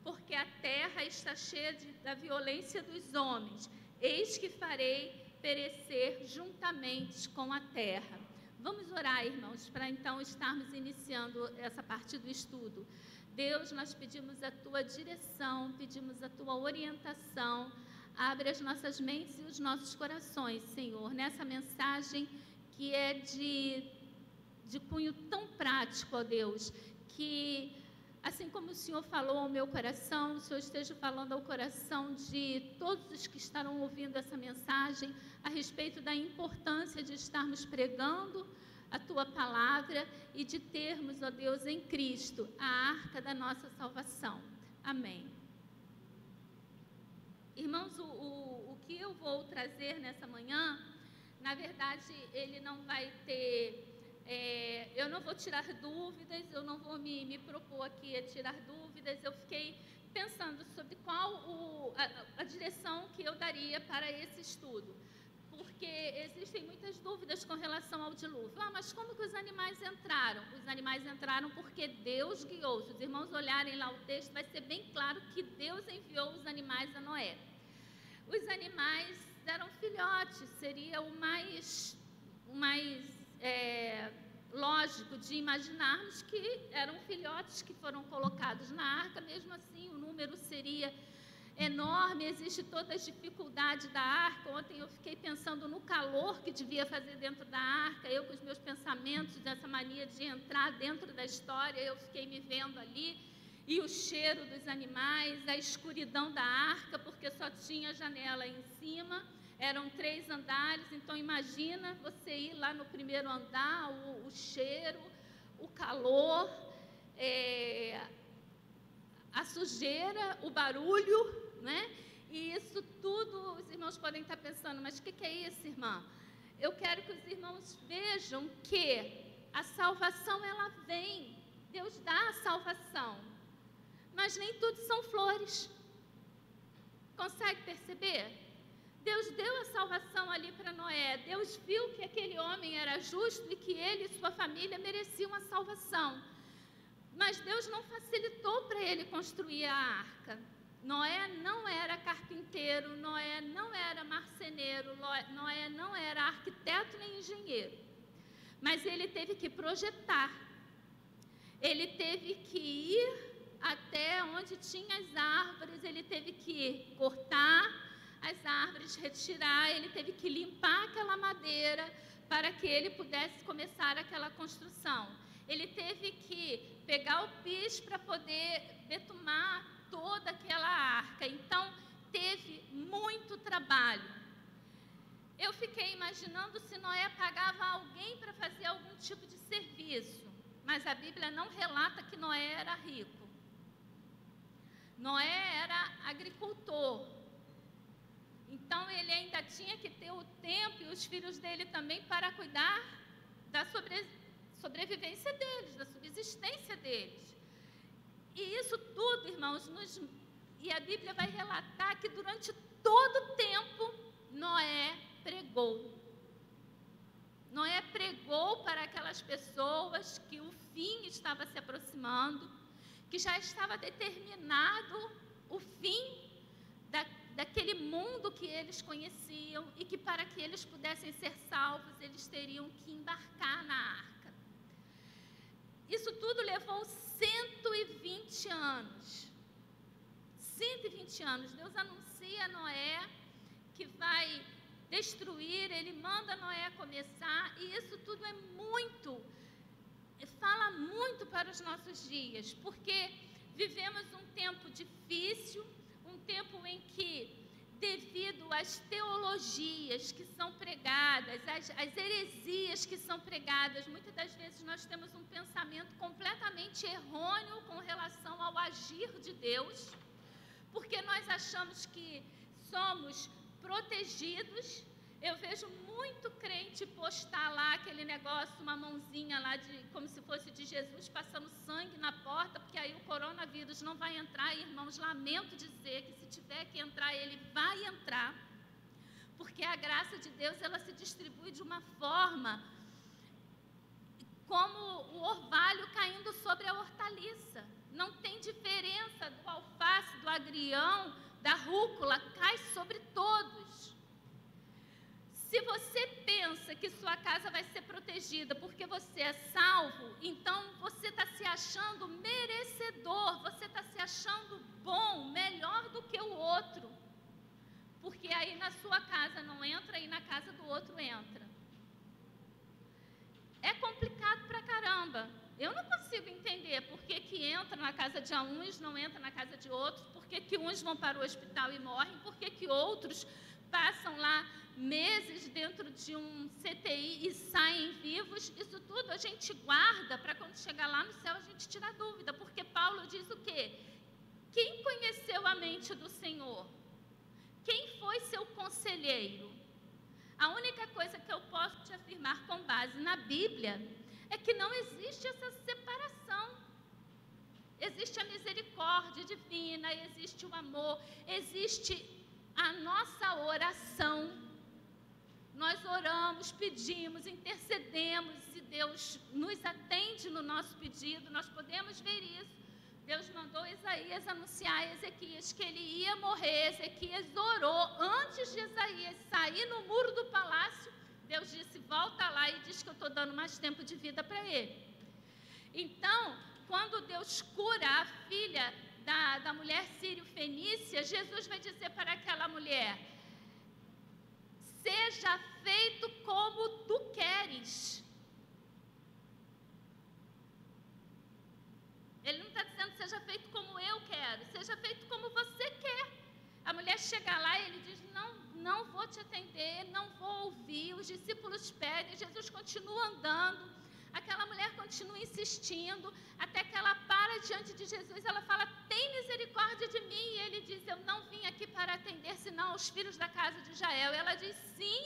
porque a terra está cheia da violência dos homens. Eis que farei perecer juntamente com a terra. Vamos orar, irmãos, para então estarmos iniciando essa parte do estudo. Deus, nós pedimos a Tua direção, pedimos a Tua orientação. Abre as nossas mentes e os nossos corações, Senhor, nessa mensagem que é de cunho tão prático, ó Deus, que assim como o Senhor falou ao meu coração, o Senhor esteja falando ao coração de todos os que estarão ouvindo essa mensagem a respeito da importância de estarmos pregando a Tua palavra e de termos, ó Deus, em Cristo, a arca da nossa salvação. Amém. Irmãos, o que eu vou trazer nessa manhã, na verdade, ele não vai ter... eu não vou tirar dúvidas, eu não vou me propor aqui a tirar dúvidas. Eu fiquei pensando sobre qual a direção que eu daria para esse estudo, porque existem muitas dúvidas com relação ao dilúvio. Mas como que os animais entraram? Os animais entraram porque Deus guiou. Se os irmãos olharem lá o texto, vai ser bem claro que Deus enviou os animais a Noé. Os animais eram filhotes, seria o mais lógico de imaginarmos que eram filhotes que foram colocados na arca. Mesmo assim, o número seria enorme, existe toda a dificuldade da arca. Ontem eu fiquei pensando no calor que devia fazer dentro da arca, eu com os meus pensamentos, dessa mania de entrar dentro da história, eu fiquei me vendo ali, e o cheiro dos animais, a escuridão da arca, porque só tinha janela em cima, eram 3 andares, então imagina você ir lá no primeiro andar, o cheiro, o calor, a sujeira, o barulho, né? E isso tudo, os irmãos podem estar pensando, mas o que é isso, irmã? Eu quero que os irmãos vejam que a salvação, ela vem, Deus dá a salvação, mas nem tudo são flores. Consegue perceber? Deus deu a salvação ali para Noé. Deus viu que aquele homem era justo e que ele e sua família mereciam a salvação. Mas Deus não facilitou para ele construir a arca. Noé não era carpinteiro, Noé não era marceneiro, Noé não era arquiteto nem engenheiro. Mas ele teve que projetar. Ele teve que ir até onde tinha as árvores, ele teve que cortar as árvores, retirar, ele teve que limpar aquela madeira para que ele pudesse começar aquela construção. Ele teve que pegar o piso para poder betumar toda aquela arca. Então, teve muito trabalho. Eu fiquei imaginando se Noé pagava alguém para fazer algum tipo de serviço, mas a Bíblia não relata que Noé era rico. Noé era agricultor. Então, ele ainda tinha que ter o tempo e os filhos dele também para cuidar da sobrevivência deles, da subsistência deles. E isso tudo, irmãos, e a Bíblia vai relatar que durante todo o tempo, Noé pregou. Noé pregou para aquelas pessoas que o fim estava se aproximando, que já estava determinado o fim daquele mundo que eles conheciam e que para que eles pudessem ser salvos, eles teriam que embarcar na arca. Isso tudo levou 120 anos. 120 anos. Deus anuncia a Noé que vai destruir, ele manda Noé começar, e isso tudo fala muito para os nossos dias, porque vivemos um tempo difícil, um tempo em que, devido às teologias que são pregadas, às heresias que são pregadas, muitas das vezes nós temos um pensamento completamente errôneo com relação ao agir de Deus, porque nós achamos que somos protegidos. Eu vejo muito crente postar lá aquele negócio, uma mãozinha lá, como se fosse de Jesus, passando sangue na porta, porque aí o coronavírus não vai entrar. Irmãos, lamento dizer que se tiver que entrar, ele vai entrar, porque a graça de Deus, ela se distribui de uma forma como o orvalho caindo sobre a hortaliça. Não tem diferença do alface, do agrião, da rúcula, cai sobre todos. Se você pensa que sua casa vai ser protegida porque você é salvo, então você está se achando merecedor, você está se achando bom, melhor do que o outro. Porque aí na sua casa não entra e na casa do outro entra. É complicado pra caramba. Eu não consigo entender por que entra na casa de uns, não entra na casa de outros, por que uns vão para o hospital e morrem, por que outros passam lá meses dentro de um CTI e saem vivos. Isso tudo a gente guarda para quando chegar lá no céu a gente tirar dúvida, porque Paulo diz o quê? Quem conheceu a mente do Senhor? Quem foi seu conselheiro? A única coisa que eu posso te afirmar com base na Bíblia é que não existe essa separação. Existe a misericórdia divina, existe o amor, existe a nossa oração. Nós oramos, pedimos, intercedemos, e Deus nos atende no nosso pedido, nós podemos ver isso. Deus mandou Isaías anunciar a Ezequias que ele ia morrer. Ezequias orou antes de Isaías sair no muro do palácio. Deus disse, volta lá, e diz que eu estou dando mais tempo de vida para ele. Então, quando Deus cura a filha da mulher sírio-fenícia, Jesus vai dizer para aquela mulher, seja feito como tu queres. Ele não está dizendo seja feito como eu quero, seja feito como você quer. A mulher chega lá e ele diz, não vou te atender, não vou ouvir. Os discípulos pedem, Jesus continua andando, aquela mulher continua insistindo, até que ela para diante de Jesus, ela fala, tem misericórdia de mim, e ele diz, eu não vim aqui para atender, senão aos filhos da casa de Israel. Ela diz, sim,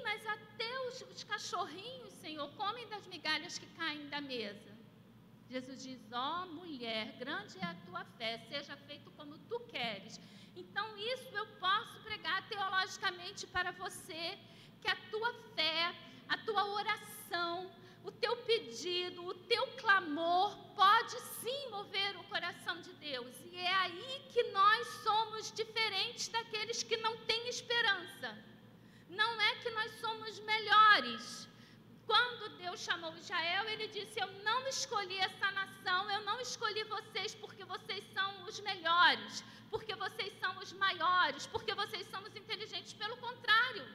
mas até os cachorrinhos, Senhor, comem das migalhas que caem da mesa. Jesus diz, ó mulher, grande é a tua fé, seja feito como tu queres. Então isso eu posso pregar teologicamente para você, que a tua fé, a tua oração, o teu pedido, o teu clamor pode sim mover o coração de Deus. E é aí que nós somos diferentes daqueles que não têm esperança. Não é que nós somos melhores. Quando Deus chamou Israel, ele disse, eu não escolhi essa nação, eu não escolhi vocês porque vocês são os melhores, porque vocês são os maiores, porque vocês são os inteligentes. Pelo contrário,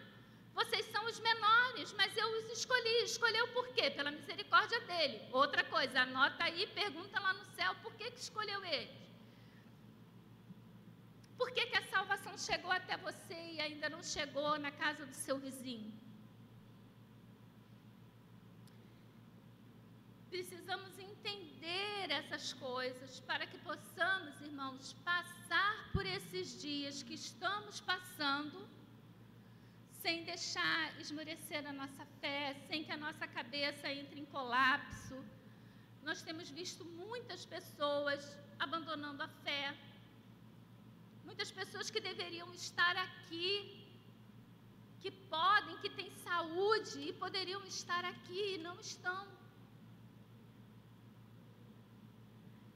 vocês são os menores, mas eu os escolhi. Escolheu por quê? Pela misericórdia dele. Outra coisa, anota aí, pergunta lá no céu, por que escolheu eles? Por que a salvação chegou até você e ainda não chegou na casa do seu vizinho? Precisamos entender essas coisas para que possamos, irmãos, passar por esses dias que estamos passando sem deixar esmorecer a nossa fé, sem que a nossa cabeça entre em colapso. Nós temos visto muitas pessoas abandonando a fé, muitas pessoas que deveriam estar aqui, que podem, que têm saúde e poderiam estar aqui e não estão.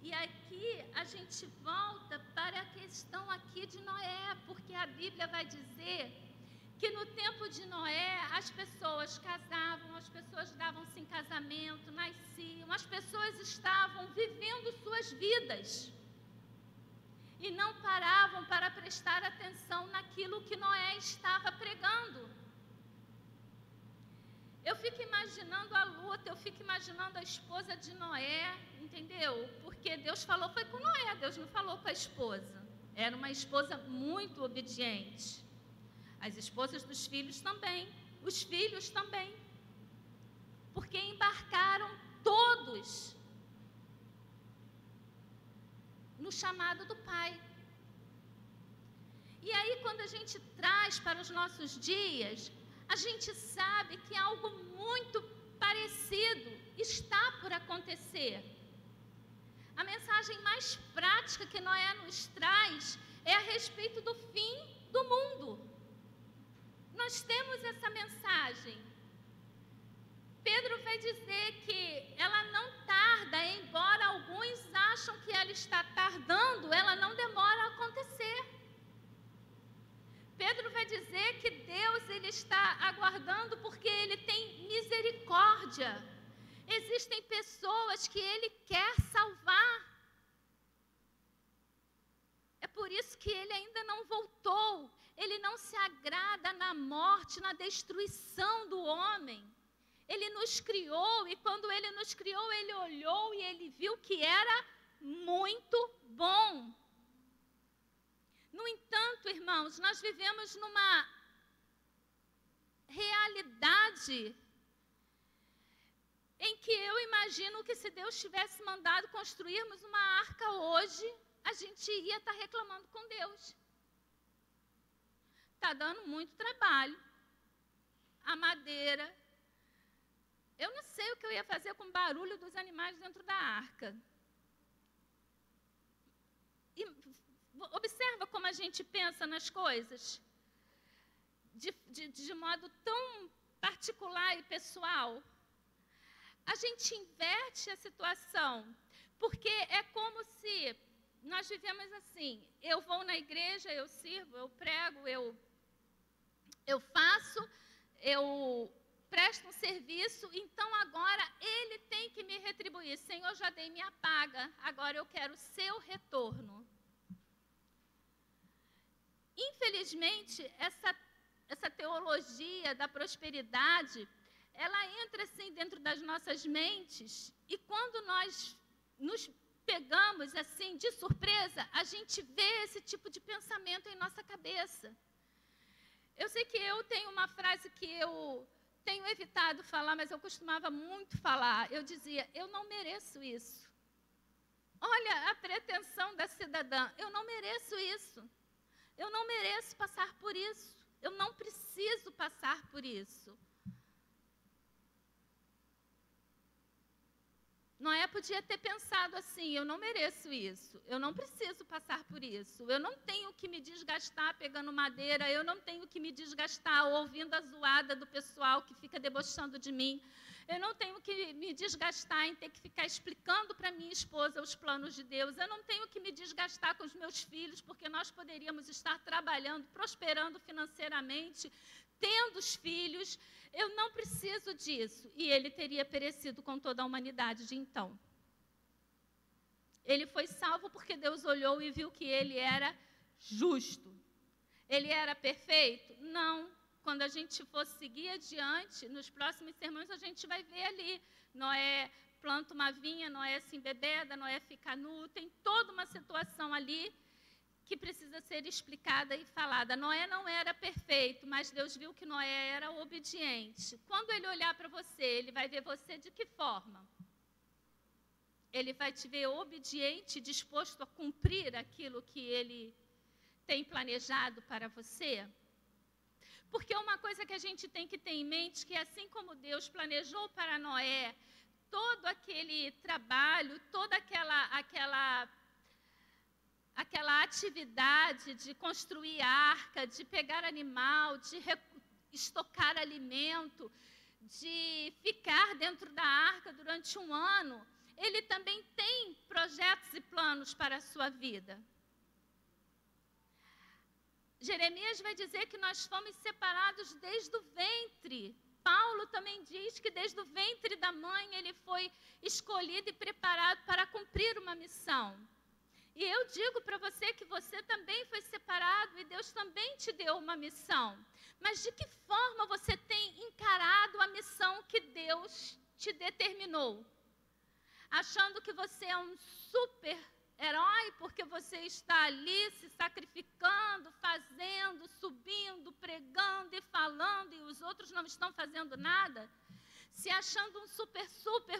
E aqui a gente volta para a questão aqui de Noé, porque a Bíblia vai dizer que no tempo de Noé as pessoas casavam, as pessoas davam-se em casamento, nasciam, as pessoas estavam vivendo suas vidas e não paravam para prestar atenção naquilo que Noé estava pregando. Eu fico imaginando a luta, eu fico imaginando a esposa de Noé, entendeu? Porque Deus falou foi com Noé, Deus não falou com a esposa. Era uma esposa muito obediente. As esposas dos filhos também, os filhos também. Porque embarcaram todos no chamado do Pai. E aí, quando a gente traz para os nossos dias, a gente sabe que algo muito parecido está por acontecer. A mensagem mais prática que Noé nos traz é a respeito do fim do mundo. Nós temos essa mensagem. Pedro vai dizer que ela não tarda, embora alguns acham que ela está tardando, ela não demora a acontecer. Pedro vai dizer que Deus ele está aguardando porque Ele tem misericórdia. Existem pessoas que Ele quer salvar. É por isso que Ele ainda não voltou. Ele não se agrada na morte, na destruição do homem. Ele nos criou, e quando Ele nos criou, Ele olhou e Ele viu que era muito bom. No entanto, irmãos, nós vivemos numa realidade em que eu imagino que se Deus tivesse mandado construirmos uma arca hoje, a gente ia estar reclamando com Deus. Está dando muito trabalho. A madeira. Eu não sei o que eu ia fazer com o barulho dos animais dentro da arca. E observa como a gente pensa nas coisas de modo tão particular e pessoal. A gente inverte a situação, porque é como se nós vivemos assim: eu vou na igreja, eu sirvo, eu prego, eu faço, eu presto um serviço, então agora Ele tem que me retribuir. Senhor, já dei minha paga, agora eu quero o seu retorno. Infelizmente, essa teologia da prosperidade, ela entra assim dentro das nossas mentes, e quando nós nos pegamos assim de surpresa, a gente vê esse tipo de pensamento em nossa cabeça. Eu sei que eu tenho uma frase que eu tenho evitado falar, mas eu costumava muito falar. Eu dizia: eu não mereço isso. Olha a pretensão da cidadã: eu não mereço isso. Eu não mereço passar por isso. Eu não preciso passar por isso. Noé podia ter pensado assim: eu não mereço isso, eu não preciso passar por isso, eu não tenho que me desgastar pegando madeira, eu não tenho que me desgastar ouvindo a zoada do pessoal que fica debochando de mim, eu não tenho que me desgastar em ter que ficar explicando para minha esposa os planos de Deus, eu não tenho que me desgastar com os meus filhos, porque nós poderíamos estar trabalhando, prosperando financeiramente, tendo os filhos. Eu não preciso disso. E ele teria perecido com toda a humanidade de então. Ele foi salvo porque Deus olhou e viu que ele era justo. Ele era perfeito? Não. Quando a gente for seguir adiante, nos próximos sermões, a gente vai ver ali. Noé planta uma vinha, Noé se embebeda, Noé fica nu. Tem toda uma situação ali que precisa ser explicada e falada. Noé não era perfeito, mas Deus viu que Noé era obediente. Quando ele olhar para você, ele vai ver você de que forma? Ele vai te ver obediente, disposto a cumprir aquilo que ele tem planejado para você? Porque uma coisa que a gente tem que ter em mente, que assim como Deus planejou para Noé todo aquele trabalho, toda aquela atividade de construir arca, de pegar animal, de estocar alimento, de ficar dentro da arca durante um ano, ele também tem projetos e planos para a sua vida. Jeremias vai dizer que nós fomos separados desde o ventre. Paulo também diz que desde o ventre da mãe ele foi escolhido e preparado para cumprir uma missão. E eu digo para você que você também foi separado e Deus também te deu uma missão. Mas de que forma você tem encarado a missão que Deus te determinou? Achando que você é um super-herói porque você está ali se sacrificando, fazendo, subindo, pregando e falando e os outros não estão fazendo nada? Se achando um super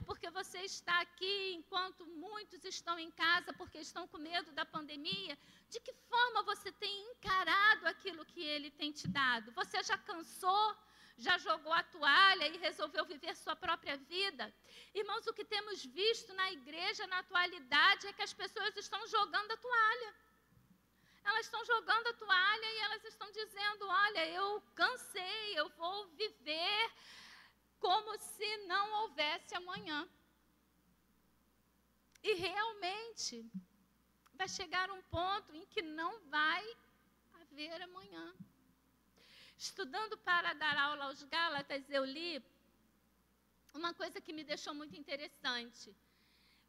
porque você está aqui enquanto muitos estão em casa porque estão com medo da pandemia, de que forma você tem encarado aquilo que Ele tem te dado? Você já cansou? Já jogou a toalha e resolveu viver sua própria vida? Irmãos, o que temos visto na igreja na atualidade é que as pessoas estão jogando a toalha. Elas estão jogando a toalha e elas estão dizendo: olha, eu cansei, eu vou viver como se não houvesse amanhã. E realmente vai chegar um ponto em que não vai haver amanhã. Estudando para dar aula aos Gálatas, eu li uma coisa que me deixou muito interessante.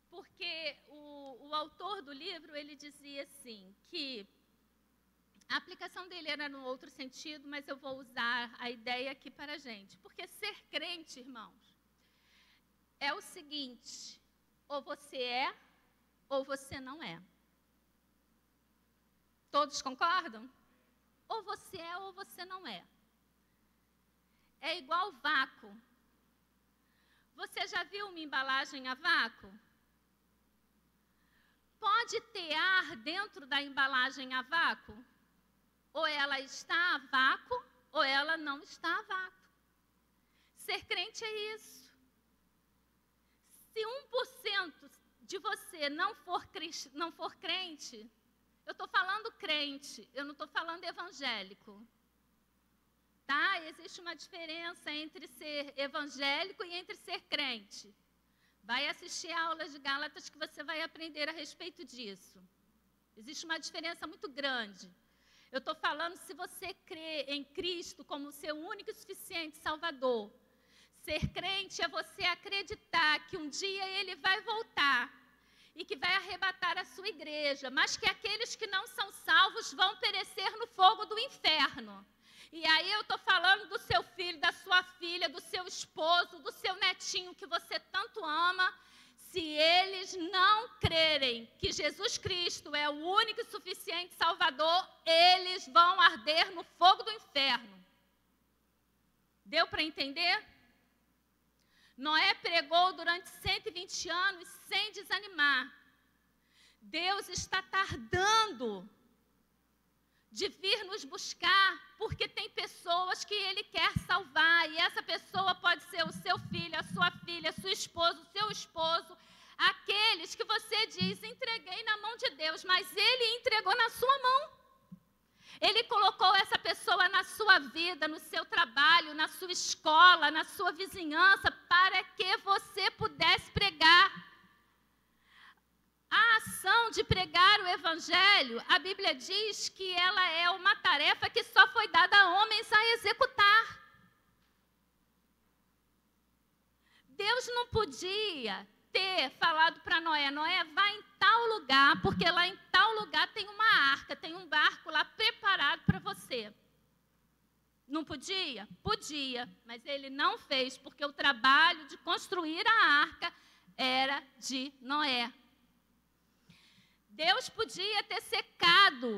Porque o autor do livro, ele dizia assim, que A aplicação dele era no outro sentido, mas eu vou usar a ideia aqui para a gente. Porque ser crente, irmãos, é o seguinte: ou você é, ou você não é. Todos concordam? Ou você é, ou você não é. É igual vácuo. Você já viu uma embalagem a vácuo? Pode ter ar dentro da embalagem a vácuo? Ou ela está a vácuo, ou ela não está a vácuo. Ser crente é isso. Se 1% de você não for crente, eu estou falando crente, eu não estou falando evangélico. Tá? Existe uma diferença entre ser evangélico e entre ser crente. Vai assistir a aula de Gálatas que você vai aprender a respeito disso. Existe uma diferença muito grande. Eu estou falando se você crê em Cristo como seu único e suficiente Salvador. Ser crente é você acreditar que um dia Ele vai voltar e que vai arrebatar a sua igreja, mas que aqueles que não são salvos vão perecer no fogo do inferno. E aí eu estou falando do seu filho, da sua filha, do seu esposo, do seu netinho que você tanto ama. Se eles não crerem que Jesus Cristo é o único e suficiente Salvador, eles vão arder no fogo do inferno. Deu para entender? Noé pregou durante 120 anos sem desanimar. Deus está tardando de vir nos buscar, porque tem pessoas que Ele quer salvar, e essa pessoa pode ser o seu filho, a sua filha, a sua esposa, o seu esposo, aqueles que você diz, entreguei na mão de Deus, mas Ele entregou na sua mão. Ele colocou essa pessoa na sua vida, no seu trabalho, na sua escola, na sua vizinhança, para que você pudesse pregar. A ação de pregar o Evangelho, a Bíblia diz que ela é uma tarefa que só foi dada a homens a executar. Deus não podia ter falado para Noé, Noé, vai em tal lugar, porque lá em tal lugar tem uma arca, tem um barco lá preparado para você. Não podia? Podia, mas ele não fez, porque o trabalho de construir a arca era de Noé. Deus podia ter secado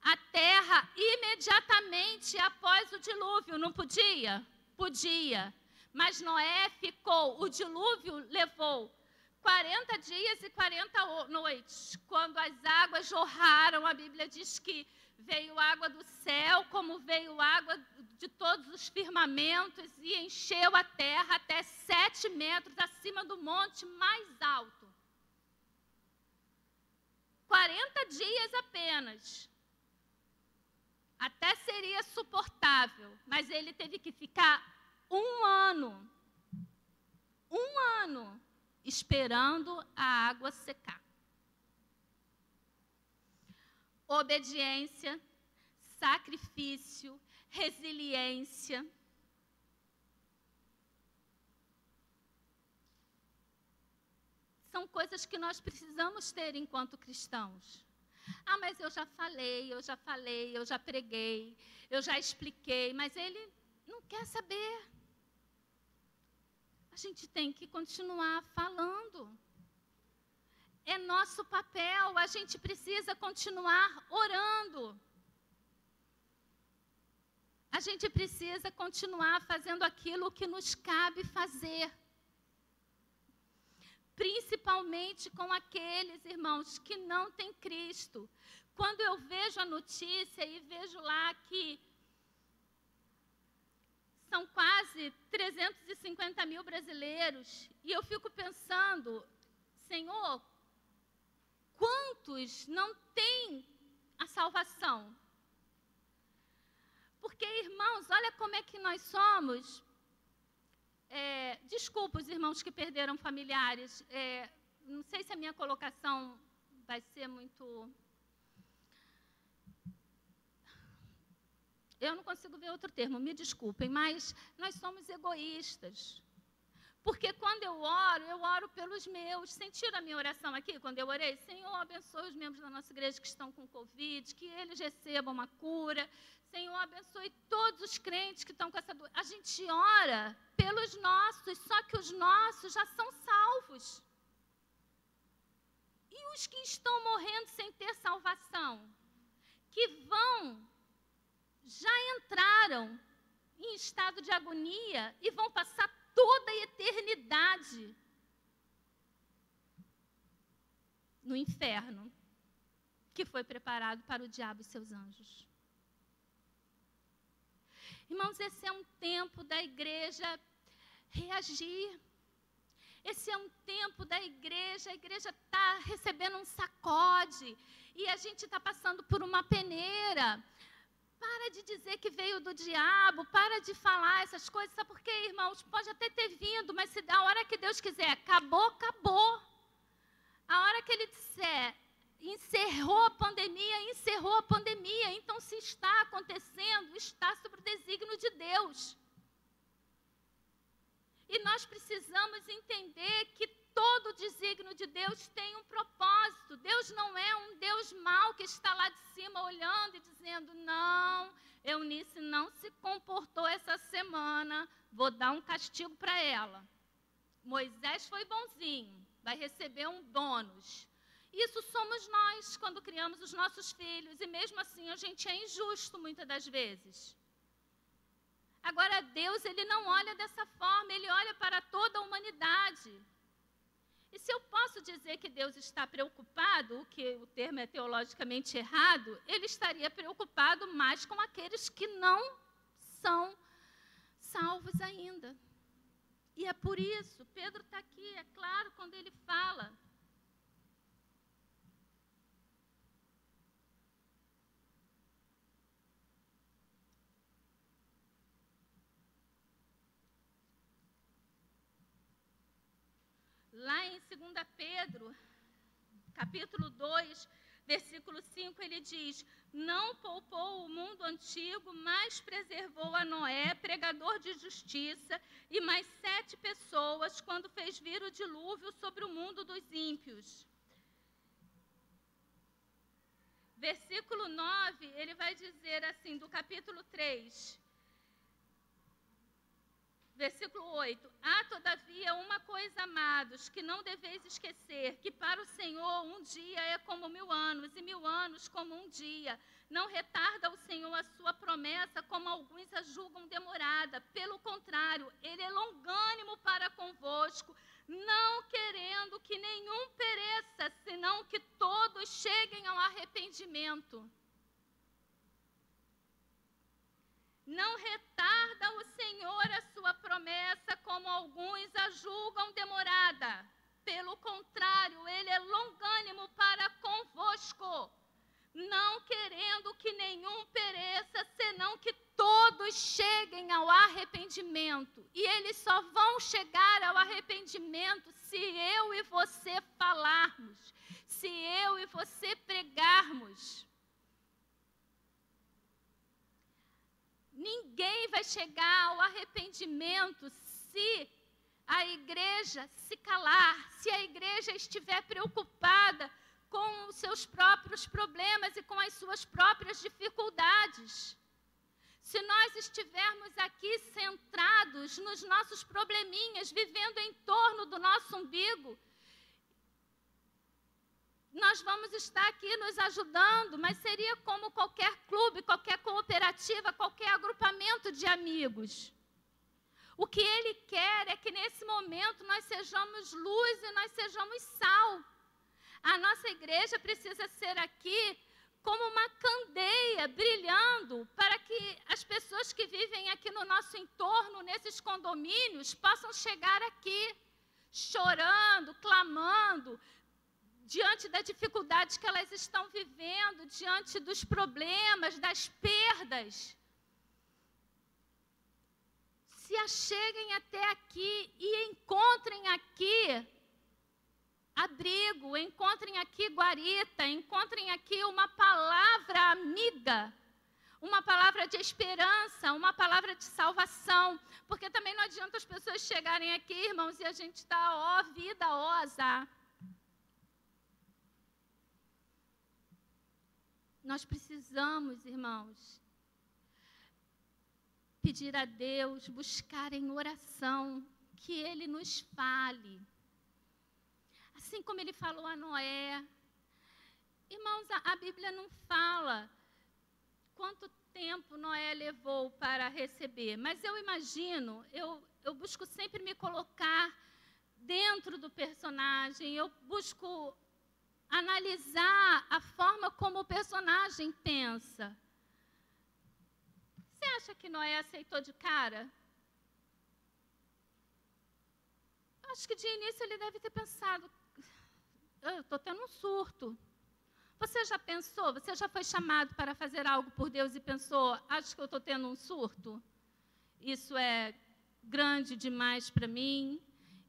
a terra imediatamente após o dilúvio, não podia? Podia. Mas Noé ficou, o dilúvio levou 40 dias e 40 noites. Quando as águas jorraram, a Bíblia diz que veio água do céu, como veio água de todos os firmamentos, e encheu a terra até 7 metros acima do monte mais alto. 40 dias apenas. Até seria suportável, mas ele teve que ficar um ano esperando a água secar. Obediência, sacrifício, resiliência. São coisas que nós precisamos ter enquanto cristãos. Ah, mas eu já falei, eu já preguei, eu já expliquei, mas ele não quer saber. A gente tem que continuar falando. É nosso papel, a gente precisa continuar orando. A gente precisa continuar fazendo aquilo que nos cabe fazer. Principalmente com aqueles irmãos que não têm Cristo. Quando eu vejo a notícia e vejo lá que são quase 350 mil brasileiros, e eu fico pensando, Senhor, quantos não têm a salvação? Porque, irmãos, olha como é que nós somos. Desculpa os irmãos que perderam familiares. Não sei se a minha colocação vai ser muito... Eu não consigo ver outro termo, me desculpem, mas nós somos egoístas. Porque quando eu oro pelos meus. Sentiram a minha oração aqui, quando eu orei? Senhor, abençoe os membros da nossa igreja que estão com Covid, que eles recebam uma cura. Senhor, abençoe todos os crentes que estão com essa doença. A gente ora pelos nossos, só que os nossos já são salvos. E os que estão morrendo sem ter salvação? Que já entraram em estado de agonia e vão passar toda a eternidade no inferno, que foi preparado para o diabo e seus anjos. Irmãos, esse é um tempo da igreja reagir. Esse é um tempo da igreja, a igreja está recebendo um sacode e a gente está passando por uma peneira. Para de dizer que veio do diabo, para de falar essas coisas. Sabe por quê, irmãos? Pode até ter vindo, mas se a hora que Deus quiser, acabou, acabou. A hora que Ele disser, encerrou a pandemia, encerrou a pandemia. Então, se está acontecendo, está sob o desígnio de Deus. E nós precisamos entender que todo o desígnio de Deus tem um propósito. Deus não é um Deus mau que está lá de cima olhando e dizendo, não, Eunice não se comportou essa semana, vou dar um castigo para ela. Moisés foi bonzinho, vai receber um bônus. Isso somos nós quando criamos os nossos filhos, e mesmo assim a gente é injusto muitas das vezes. Agora, Deus, Ele não olha dessa forma, Ele olha para toda a humanidade. E se eu posso dizer que Deus está preocupado, o que o termo é teologicamente errado, Ele estaria preocupado mais com aqueles que não são salvos ainda. E é por isso, Pedro está aqui, é claro, quando ele fala. Lá em 2 Pedro, capítulo 2, versículo 5, ele diz, não poupou o mundo antigo, mas preservou a Noé, pregador de justiça, e mais 7 pessoas, quando fez vir o dilúvio sobre o mundo dos ímpios. Versículo 9, ele vai dizer assim, do capítulo 3, versículo 8, há todavia uma coisa, amados, que não deveis esquecer, que para o Senhor um dia é como 1000 anos, e 1000 anos como um dia. Não retarda o Senhor a sua promessa, como alguns a julgam demorada. Pelo contrário, Ele é longânimo para convosco, não querendo que nenhum pereça, senão que todos cheguem ao arrependimento. Não retarda o Senhor a sua promessa, como alguns a julgam demorada. Pelo contrário, Ele é longânimo para convosco, não querendo que nenhum pereça, senão que todos cheguem ao arrependimento. E eles só vão chegar ao arrependimento se eu e você falarmos, se eu e você pregarmos. Ninguém vai chegar ao arrependimento se a igreja se calar, se a igreja estiver preocupada com os seus próprios problemas e com as suas próprias dificuldades. Se nós estivermos aqui centrados nos nossos probleminhas, vivendo em torno do nosso umbigo, nós vamos estar aqui nos ajudando, mas seria como qualquer clube, qualquer cooperativa, qualquer agrupamento de amigos. O que Ele quer é que nesse momento nós sejamos luz e nós sejamos sal. A nossa igreja precisa ser aqui como uma candeia brilhando para que as pessoas que vivem aqui no nosso entorno, nesses condomínios, possam chegar aqui chorando, clamando, diante da dificuldade que elas estão vivendo, diante dos problemas, das perdas. Se acheguem até aqui e encontrem aqui abrigo, encontrem aqui guarita, encontrem aqui uma palavra amiga, uma palavra de esperança, uma palavra de salvação, porque também não adianta as pessoas chegarem aqui, irmãos, e a gente está, ó vida, ó azar. Nós precisamos, irmãos, pedir a Deus, buscar em oração, que Ele nos fale. Assim como Ele falou a Noé. Irmãos, a Bíblia não fala quanto tempo Noé levou para receber, mas eu imagino, eu busco sempre me colocar dentro do personagem, eu busco analisar a forma como o personagem pensa. Você acha que Noé aceitou de cara? Acho que de início ele deve ter pensado, eu estou tendo um surto. Você já pensou, você já foi chamado para fazer algo por Deus e pensou, acho que eu estou tendo um surto? Isso é grande demais para mim,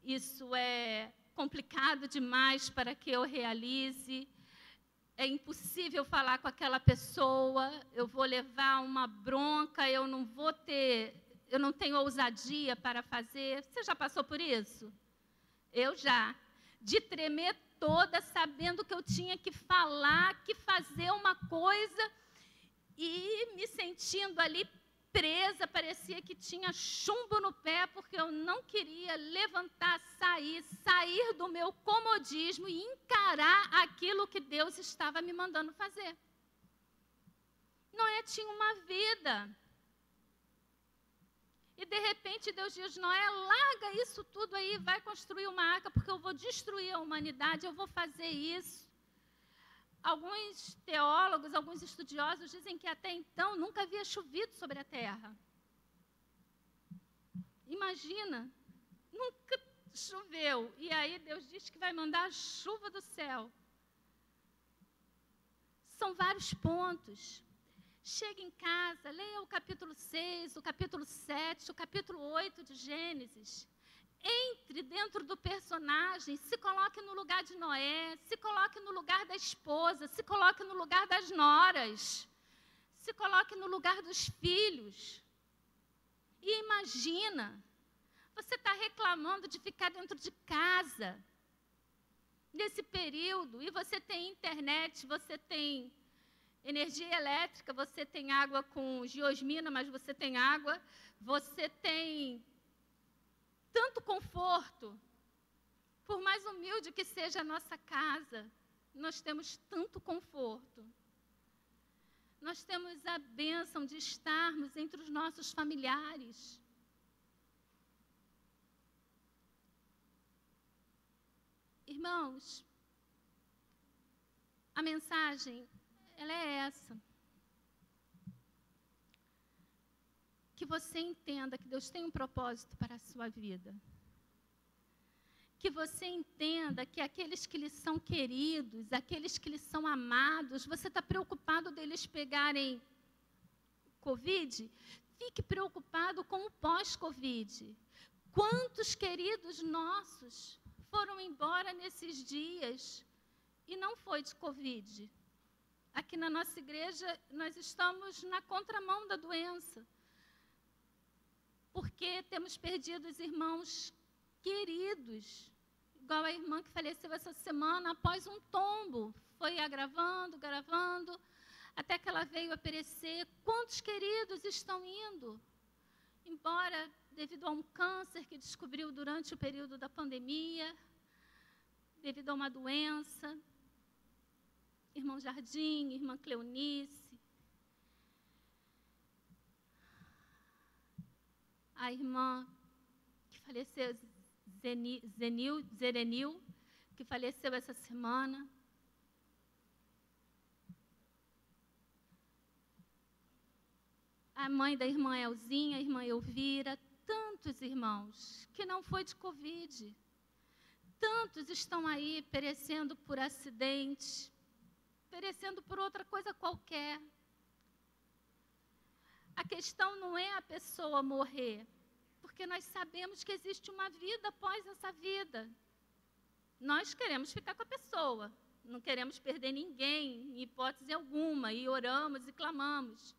isso é complicado demais para que eu realize, é impossível falar com aquela pessoa, eu vou levar uma bronca, eu não tenho ousadia para fazer. Você já passou por isso? Eu já. De tremer toda, sabendo que eu tinha que falar, que fazer uma coisa, e me sentindo ali presa, parecia que tinha chumbo no pé, porque eu não queria levantar, sair do meu comodismo e encarar aquilo que Deus estava me mandando fazer. Noé tinha uma vida. E, de repente, Deus diz, Noé, larga isso tudo aí, vai construir uma arca, porque eu vou destruir a humanidade, eu vou fazer isso. Alguns teólogos, alguns estudiosos dizem que até então nunca havia chovido sobre a terra. Imagina, nunca choveu. E aí Deus diz que vai mandar a chuva do céu. São vários pontos. Chega em casa, leia o capítulo 6, o capítulo 7, o capítulo 8 de Gênesis. Entre dentro do personagem, se coloque no lugar de Noé, se coloque no lugar da esposa, se coloque no lugar das noras, se coloque no lugar dos filhos. E imagina, você está reclamando de ficar dentro de casa, nesse período, e você tem internet, você tem energia elétrica, você tem água com geosmina, mas você tem água, você tem tanto conforto, por mais humilde que seja a nossa casa, nós temos tanto conforto. Nós temos a bênção de estarmos entre os nossos familiares. Irmãos, a mensagem, ela é essa. Que você entenda que Deus tem um propósito para a sua vida. Que você entenda que aqueles que lhe são queridos, aqueles que lhe são amados, você está preocupado deles pegarem Covid? Fique preocupado com o pós-Covid. Quantos queridos nossos foram embora nesses dias e não foi de Covid? Aqui na nossa igreja, nós estamos na contramão da doença. Porque temos perdido os irmãos queridos, igual a irmã que faleceu essa semana após um tombo. Foi agravando, até que ela veio a perecer. Quantos queridos estão indo? Embora, devido a um câncer que descobriu durante o período da pandemia, devido a uma doença. Irmão Jardim, irmã Cleonice, a irmã que faleceu, Zerenil, que faleceu essa semana. A mãe da irmã Elzinha, a irmã Elvira, tantos irmãos que não foi de Covid. Tantos estão aí perecendo por acidente, perecendo por outra coisa qualquer. A questão não é a pessoa morrer, porque nós sabemos que existe uma vida após essa vida. Nós queremos ficar com a pessoa, não queremos perder ninguém, em hipótese alguma, e oramos e clamamos.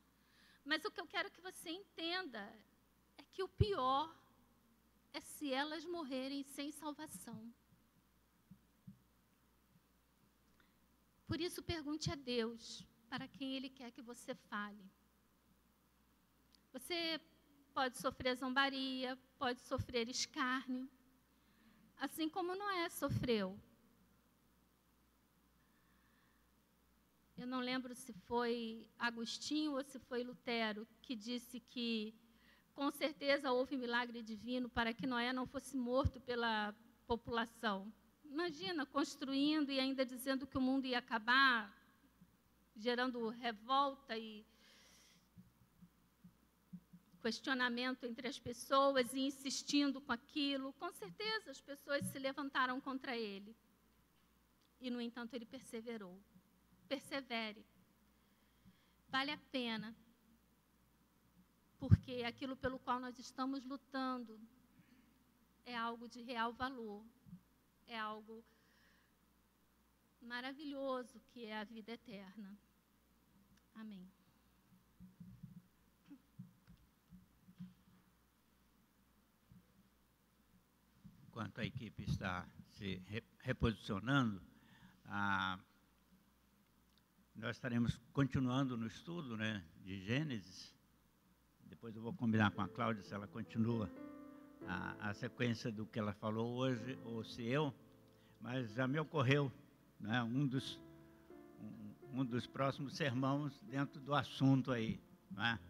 Mas o que eu quero que você entenda é que o pior é se elas morrerem sem salvação. Por isso, pergunte a Deus para quem Ele quer que você fale. Você pode sofrer zombaria, pode sofrer escárnio, assim como Noé sofreu. Eu não lembro se foi Agostinho ou se foi Lutero que disse que, com certeza, houve milagre divino para que Noé não fosse morto pela população. Imagina, construindo e ainda dizendo que o mundo ia acabar, gerando revolta e questionamento entre as pessoas e insistindo com aquilo. Com certeza, as pessoas se levantaram contra ele. E, no entanto, ele perseverou. Persevere. Vale a pena. Porque aquilo pelo qual nós estamos lutando é algo de real valor. É algo maravilhoso, que é a vida eterna. Amém. Enquanto a equipe está se reposicionando, nós estaremos continuando no estudo, né, de Gênesis. Depois eu vou combinar com a Cláudia se ela continua a sequência do que ela falou hoje, ou se eu, mas já me ocorreu, né, um dos próximos sermões dentro do assunto aí. Né?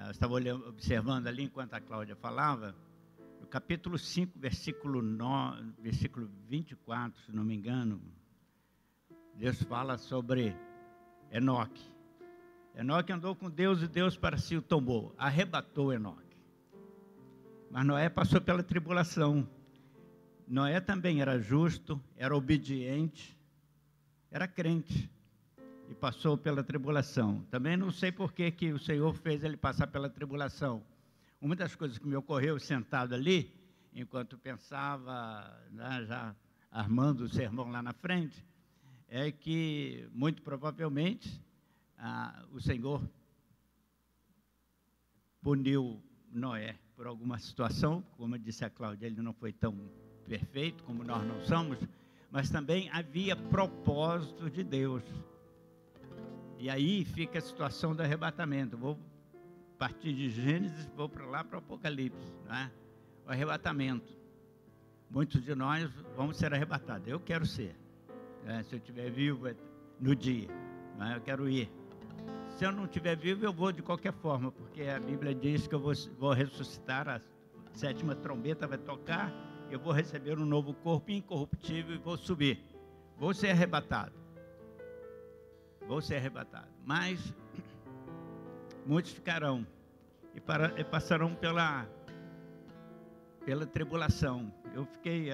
Eu estava observando ali, enquanto a Cláudia falava, no capítulo 5, versículo 24, se não me engano, Deus fala sobre Enoque. Enoque andou com Deus e Deus para si o tomou, arrebatou Enoque. Mas Noé passou pela tribulação. Noé também era justo, era obediente, era crente e passou pela tribulação. Também não sei por que o Senhor fez ele passar pela tribulação. Uma das coisas que me ocorreu sentado ali, enquanto pensava, né, já armando o sermão lá na frente, é que, muito provavelmente, o Senhor puniu Noé por alguma situação. Como disse a Cláudia, ele não foi tão perfeito como nós não somos, mas também havia propósito de Deus. E aí fica a situação do arrebatamento. Vou partir de Gênesis, vou para lá para o Apocalipse, né? O arrebatamento. Muitos de nós vamos ser arrebatados. Eu quero ser. Se eu estiver vivo no dia, né? Eu quero ir. Se eu não estiver vivo, eu vou de qualquer forma, porque a Bíblia diz que eu vou ressuscitar, a 7ª trombeta vai tocar, eu vou receber um novo corpo incorruptível e vou subir. Vou ser arrebatado. Vou ser arrebatado. Mas muitos ficarão e passarão pela tribulação.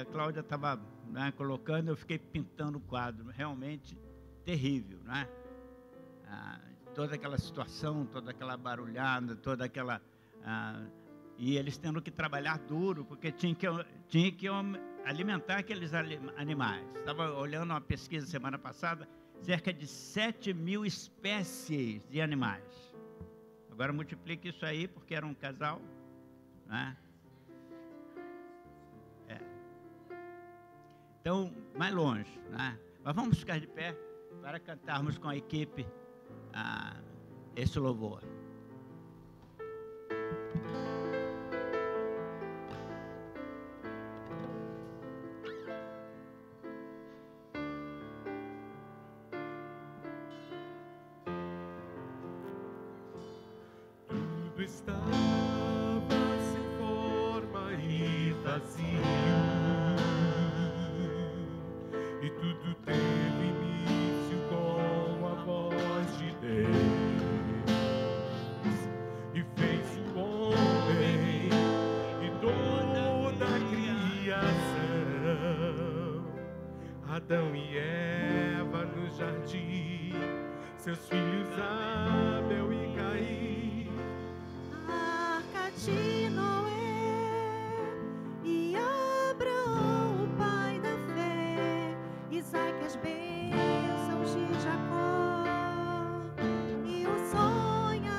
A Cláudia estava, né, colocando, eu fiquei pintando o quadro, realmente terrível, né? Toda aquela situação, toda aquela barulhada, toda aquela... e eles tendo que trabalhar duro, porque tinha que alimentar aqueles animais. Estava olhando uma pesquisa semana passada, cerca de 7.000 espécies de animais. Agora multiplique isso aí, porque era um casal, né? Então, mais longe, né? Mas vamos ficar de pé para cantarmos com a equipe esse louvor. Tudo estava sem forma e vazio, e tudo teve início com a voz de Deus, e fez o homem e toda a criação. Adão e Eva no jardim, seus filhos Abel e Caim, a arca de Noé e Abraão, o pai da fé, Isaque, as bênçãos de Jacó e o sonho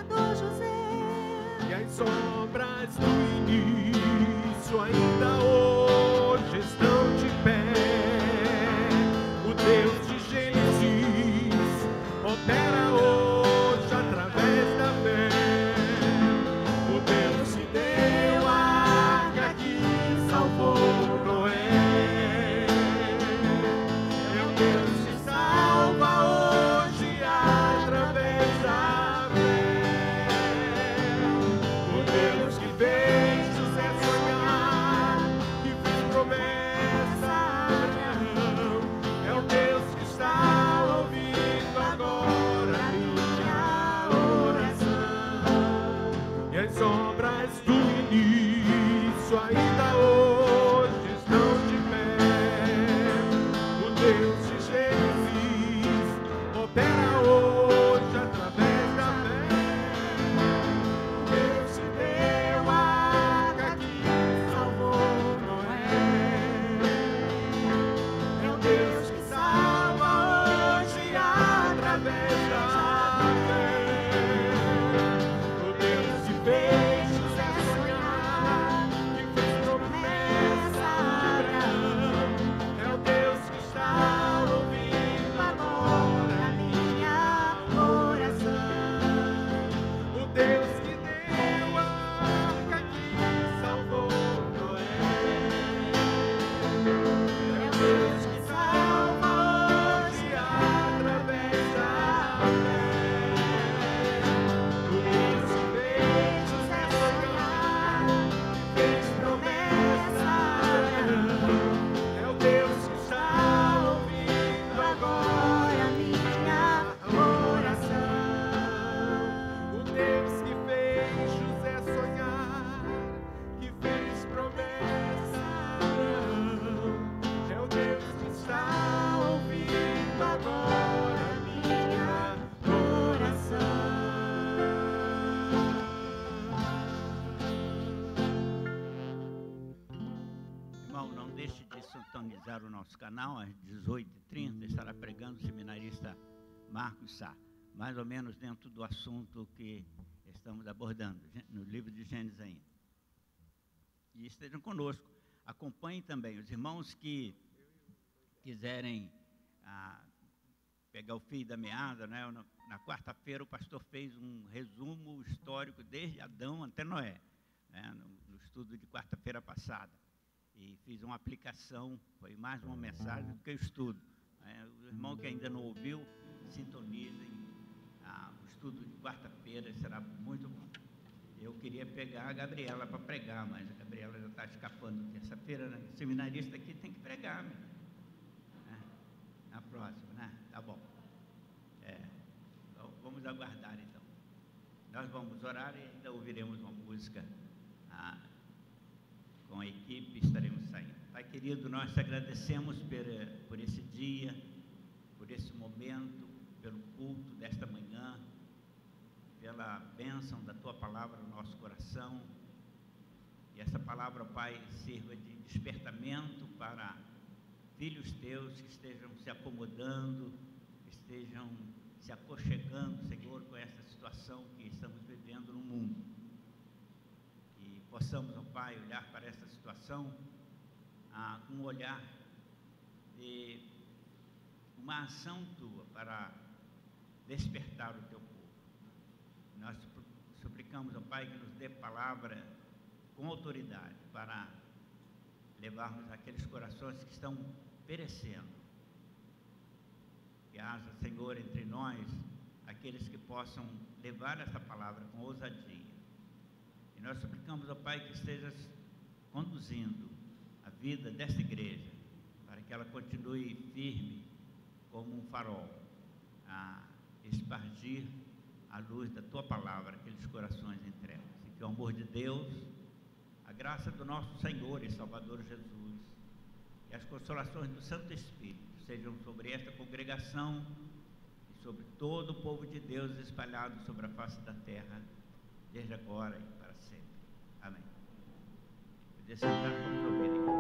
e as sombras do início ainda hoje estão de pé. O Deus de Gênesis opera hoje através da fé. O Deus que deu a arca que salvou Noé é o Deus que salva hoje através da fé. O Deus que fez José sonhar, que fez promessa a Abraão, é o Deus que está ouvindo agora a minha oração. E as sombras do início ainda hoje estão de pé. O Deus de Gênesis opera hoje através da fé. Deus que deu a arca que salvou Noé é o Deus que salva hoje através da fé. O Deus que fez José sonhar, que fez promessa a Abraão, é o Deus que está ouvindo agora a minha oração. O Deus que deu a arca que salvou Noé é o Deus que salva hoje através da fé. O Deus que fez José sonhar, que fez promessa a Abraão, é o Deus que está ouvindo agora a minha oração. O Deus que fez José sonhar, que fez promessa a Abraão, é o Deus que está ouvindo agora a minha oração. Irmão, não deixe de sintonizar o nosso canal. Às 18h30 estará pregando o seminarista Marcos Sá, mais ou menos dentro do assunto que estamos abordando no livro de Gênesis ainda. E estejam conosco. Acompanhem também os irmãos que quiserem pegar o fio da meada, né? Na quarta-feira o pastor fez um resumo histórico desde Adão até Noé, né? No estudo de quarta-feira passada. E fiz uma aplicação, foi mais uma mensagem do que o estudo. O irmão que ainda não ouviu, sintonizem. O estudo de quarta-feira será muito bom. Eu queria pegar a Gabriela para pregar, mas a Gabriela já está escapando terça-feira, né? O seminarista aqui tem que pregar, né? Na próxima, né? Tá bom. Então, vamos aguardar, então. Nós vamos orar e ainda ouviremos uma música com a equipe, estaremos saindo. Pai querido, nós te agradecemos por esse dia, por esse momento, pelo culto desta manhã, pela bênção da tua palavra no nosso coração. E essa palavra, Pai, sirva de despertamento para filhos teus que estejam se acomodando, estejam se aconchegando, Senhor, com essa situação que estamos vivendo no mundo. E possamos, ó Pai, olhar para essa situação com um olhar de uma ação tua para despertar o teu povo. Nós suplicamos, ó Pai, que nos dê palavra com autoridade para levarmos aqueles corações que estão perecendo. Que haja, Senhor, entre nós aqueles que possam levar essa palavra com ousadia. E nós suplicamos, ó Pai, que estejas conduzindo a vida desta igreja, para que ela continue firme como um farol, a espargir a luz da tua palavra, aqueles corações em trevas. E que o amor de Deus, a graça do nosso Senhor e Salvador Jesus e as consolações do Santo Espírito sejam sobre esta congregação e sobre todo o povo de Deus espalhado sobre a face da terra, desde agora e para sempre. Amém. Poder sentar, vamos ouvir.